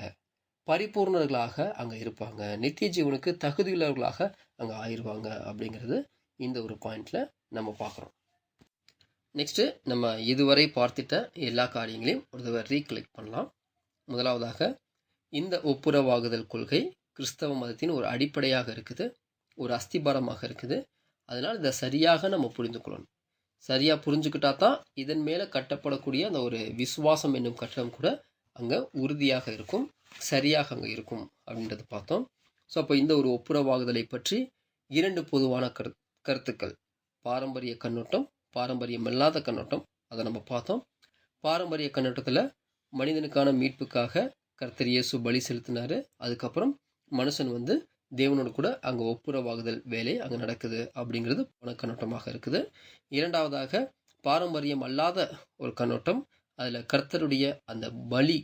பரிபூர்ணர்களாக அங்கே இருப்பாங்க, நித்திய ஜீவனுக்கு தகுதியுள்ளவர்களாக அங்கே ஆயிடுவாங்க அப்படிங்கிறது இந்த ஒரு பாயிண்ட்ல நம்ம பார்க்குறோம். நெக்ஸ்ட்டு நம்ம இதுவரை பார்த்துட்ட எல்லா காரியங்களையும் ஒரு தடவை ரீகலெக்ட் பண்ணலாம். முதலாவதாக இந்த ஒப்புரவாகுதல் கொள்கை கிறிஸ்தவ மதத்தின் ஒரு அடிப்படையாக இருக்குது, ஒரு அஸ்திபாரமாக இருக்குது. அதனால் இதை சரியாக நம்ம புரிந்து கொள்ளணும். சரியாக புரிஞ்சுக்கிட்டா தான் இதன் மேலே கட்டப்படக்கூடிய அந்த ஒரு விசுவாசம் என்னும் கட்டடம் கூட அங்கே உறுதியாக இருக்கும், சரியாக அங்கே இருக்கும் அப்படின்றத பார்த்தோம். ஸோ அப்போ இந்த ஒரு ஒப்புரவாகுதலை பற்றி 2 பொதுவான கருத்துக்கள், பாரம்பரிய கண்ணோட்டம், பாரம்பரியம் இல்லாத கண்ணோட்டம், அதை நம்ம பார்த்தோம். பாரம்பரிய கண்ணோட்டத்தில் மனிதனுக்கான மீட்புக்காக கர்த்தர் இயேசு பலி செலுத்தினாரு, அதுக்கப்புறம் மனுஷன் வந்து தேவனோடு கூட அங்கே ஒப்புரவாகுதல் வேலை அங்கே நடக்குது அப்படிங்கிறது போன கண்ணோட்டமாக இருக்குது. இரண்டாவதாக பாரம்பரியம் அல்லாத ஒரு கண்ணோட்டம், அதில் கர்த்தருடைய அந்த பலி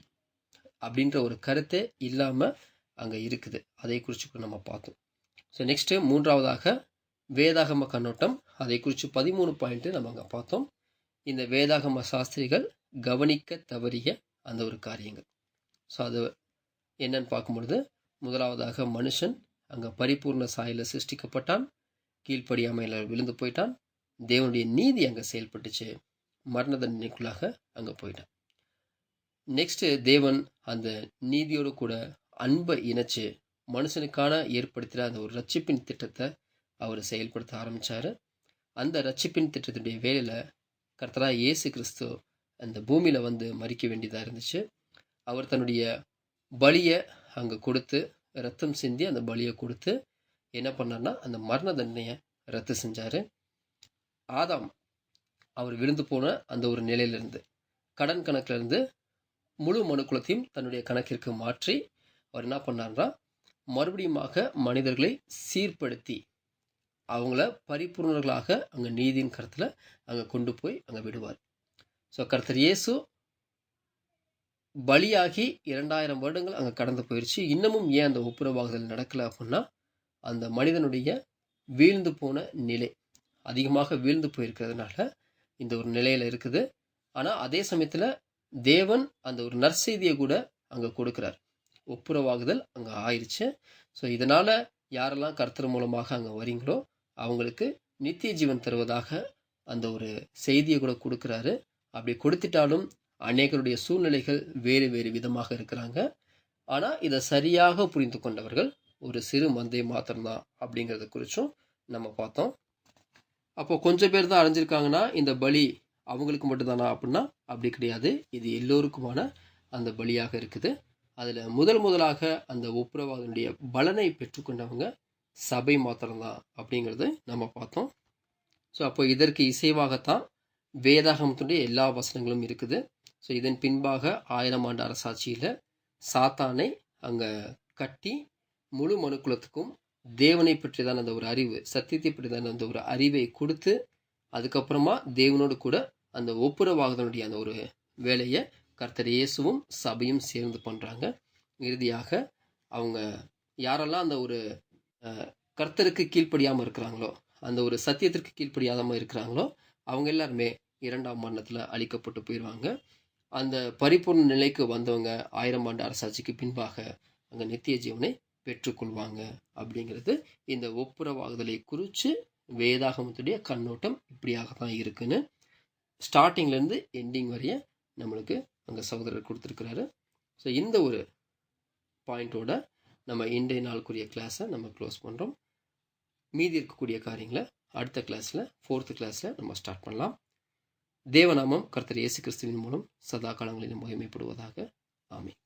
அப்படின்ற ஒரு கருத்தே இல்லாமல் அங்கே இருக்குது, அதை குறித்து கூட நம்ம பார்த்தோம். ஸோ நெக்ஸ்ட்டு மூன்றாவதாக வேதாகம கண்ணோட்டம், அதை குறித்து 13 பாயிண்ட்டு நம்ம அங்கே பார்த்தோம். இந்த வேதாகம சாஸ்திரிகள் கவனிக்க தவறிய அந்த ஒரு காரியங்கள். ஸோ அது என்னன்னு பார்க்கும்பொழுது, முதலாவதாக மனுஷன் அங்கே பரிபூர்ண சாயலில் சிருஷ்டிக்கப்பட்டான், கீழ்ப்படியாமையில் விழுந்து போயிட்டான், தேவனுடைய நீதி அங்கே செயல்பட்டுச்சு, மரண தண்டனைக்குள்ளாக அங்கே போயிட்டான். நெக்ஸ்ட்டு தேவன் அந்த நீதியோடு கூட அன்பை இணைச்சு மனுஷனுக்கான ஏற்படுத்துகிற அந்த ஒரு ரட்சிப்பின் திட்டத்தை அவர் செயல்படுத்த ஆரம்பித்தார். அந்த ரட்சிப்பின் திட்டத்துடைய வேலையில் கர்த்தராகிய இயேசு கிறிஸ்து அந்த பூமியில் வந்து மரிக்க வேண்டியதாக இருந்துச்சு. அவர் தன்னுடைய பலியை அங்கே கொடுத்து, ரத்தம் சிந்தி அந்த பலியை கொடுத்து என்ன பண்ணார்னா அந்த மரண தண்டனையை ரத்து செஞ்சார். ஆதாம் அவர் விழுந்து போன அந்த ஒரு நிலையிலிருந்து, கடன் கணக்கிலிருந்து முழு மனுக்குலத்தையும் தன்னுடைய கணக்கிற்கு மாற்றி அவர் என்ன பண்ணார்னா மறுபடியுமாக மனிதர்களை சீர்படுத்தி அவங்கள பரிபூர்ணர்களாக அங்கே நீதியின் கருத்தில் அங்கே கொண்டு போய் அங்கே விடுவார். ஸோ கர்த்தர் இயேசு பலியாகி 2000 வருடங்கள் அங்கே கடந்து போயிடுச்சு. இன்னமும் ஏன் அந்த ஒப்புரவாகுதல் நடக்கலை அப்படின்னா அந்த மனிதனுடைய வீழ்ந்து போன நிலை, அதிகமாக வீழ்ந்து போயிருக்கிறதுனால இந்த ஒரு நிலையில் இருக்குது. ஆனால் அதே சமயத்தில் தேவன் அந்த ஒரு நற்செய்தியை கூட அங்கே கொடுக்குறார். ஒப்புரவாகுதல் அங்கே ஆயிடுச்சு. ஸோ இதனால் யாரெல்லாம் கர்த்தர் மூலமாக அங்கே வரீங்களோ அவங்களுக்கு நித்திய ஜீவன் தருவதாக அந்த ஒரு செய்தியை கூட கொடுக்குறாரு. அப்படி கொடுத்துட்டாலும் அநேகருடைய சூழ்நிலைகள் வேறு வேறு விதமாக இருக்கிறாங்க. ஆனால் இதை சரியாக புரிந்து கொண்டவர்கள் ஒரு சிறு மந்தை மாத்திரம்தான் அப்படிங்கிறத குறித்தும் நம்ம பார்த்தோம். அப்போ கொஞ்சம் பேர் தான் அடைஞ்சிருக்காங்கன்னா இந்த பலி அவங்களுக்கு மட்டும்தானா அப்படின்னா அப்படி கிடையாது. இது எல்லோருக்குமான அந்த பலியாக இருக்குது. அதில் முதலாக அந்த ஒப்புரவாதனுடைய பலனை பெற்றுக்கொண்டவங்க சபை மாத்திரம்தான் அப்படிங்கிறது நம்ம பார்த்தோம். ஸோ அப்போ இதற்கு இசைவாகத்தான் வேதாகமத்துடைய எல்லா வசனங்களும் இருக்குது. ஸோ இதன் பின்பாக 1000 ஆண்டு அரசாட்சியில் சாத்தானை அங்கே கட்டி முழு மனுக்குலத்துக்கும் தேவனை பற்றிதான் அந்த ஒரு அறிவு, சத்தியத்தை பற்றிதான் அந்த ஒரு அறிவை கொடுத்து அதுக்கப்புறமா தேவனோடு கூட அந்த ஒப்புரவாகுதனுடைய அந்த ஒரு வேலையை கர்த்தர் இயேசுவும் சபையும் சேர்ந்து பண்ணுறாங்க. இறுதியாக அவங்க யாரெல்லாம் அந்த ஒரு கர்த்தருக்கு கீழ்ப்படியாமல் இருக்கிறாங்களோ, அந்த ஒரு சத்தியத்திற்கு கீழ்ப்படியாமல் இருக்கிறாங்களோ அவங்க எல்லாருமே 2ஆம் மரணத்தில் அழிக்கப்பட்டு போயிடுவாங்க. அந்த பரிபூர்ண நிலைக்கு வந்தவங்க 1000 ஆண்டு அரசாட்சிக்கு பின்பாக அங்கே நித்திய ஜீவனை பெற்றுக்கொள்வாங்க. அப்படிங்கிறது இந்த ஒப்புரவாகுதலை குறித்து வேதாகமத்துடைய கண்ணோட்டம் இப்படியாக தான் இருக்குன்னு ஸ்டார்டிங்லேருந்து எண்டிங் வரைய நம்மளுக்கு அங்கே சகோதரர் கொடுத்துருக்கிறாரு. ஸோ இந்த ஒரு பாயிண்டோட நம்ம இன்றைய நாளுக்குரிய கிளாஸை நம்ம க்ளோஸ் பண்ணுறோம். மீதி இருக்கக்கூடிய காரியங்களை அடுத்த கிளாஸில் 4th கிளாஸில் நம்ம ஸ்டார்ட் பண்ணலாம். தேவநாமம் கர்த்தர் இயேசு கிறிஸ்துவின் மூலம் சதா காலங்களிலும் மகிமைப்படுவதாக. ஆமென்.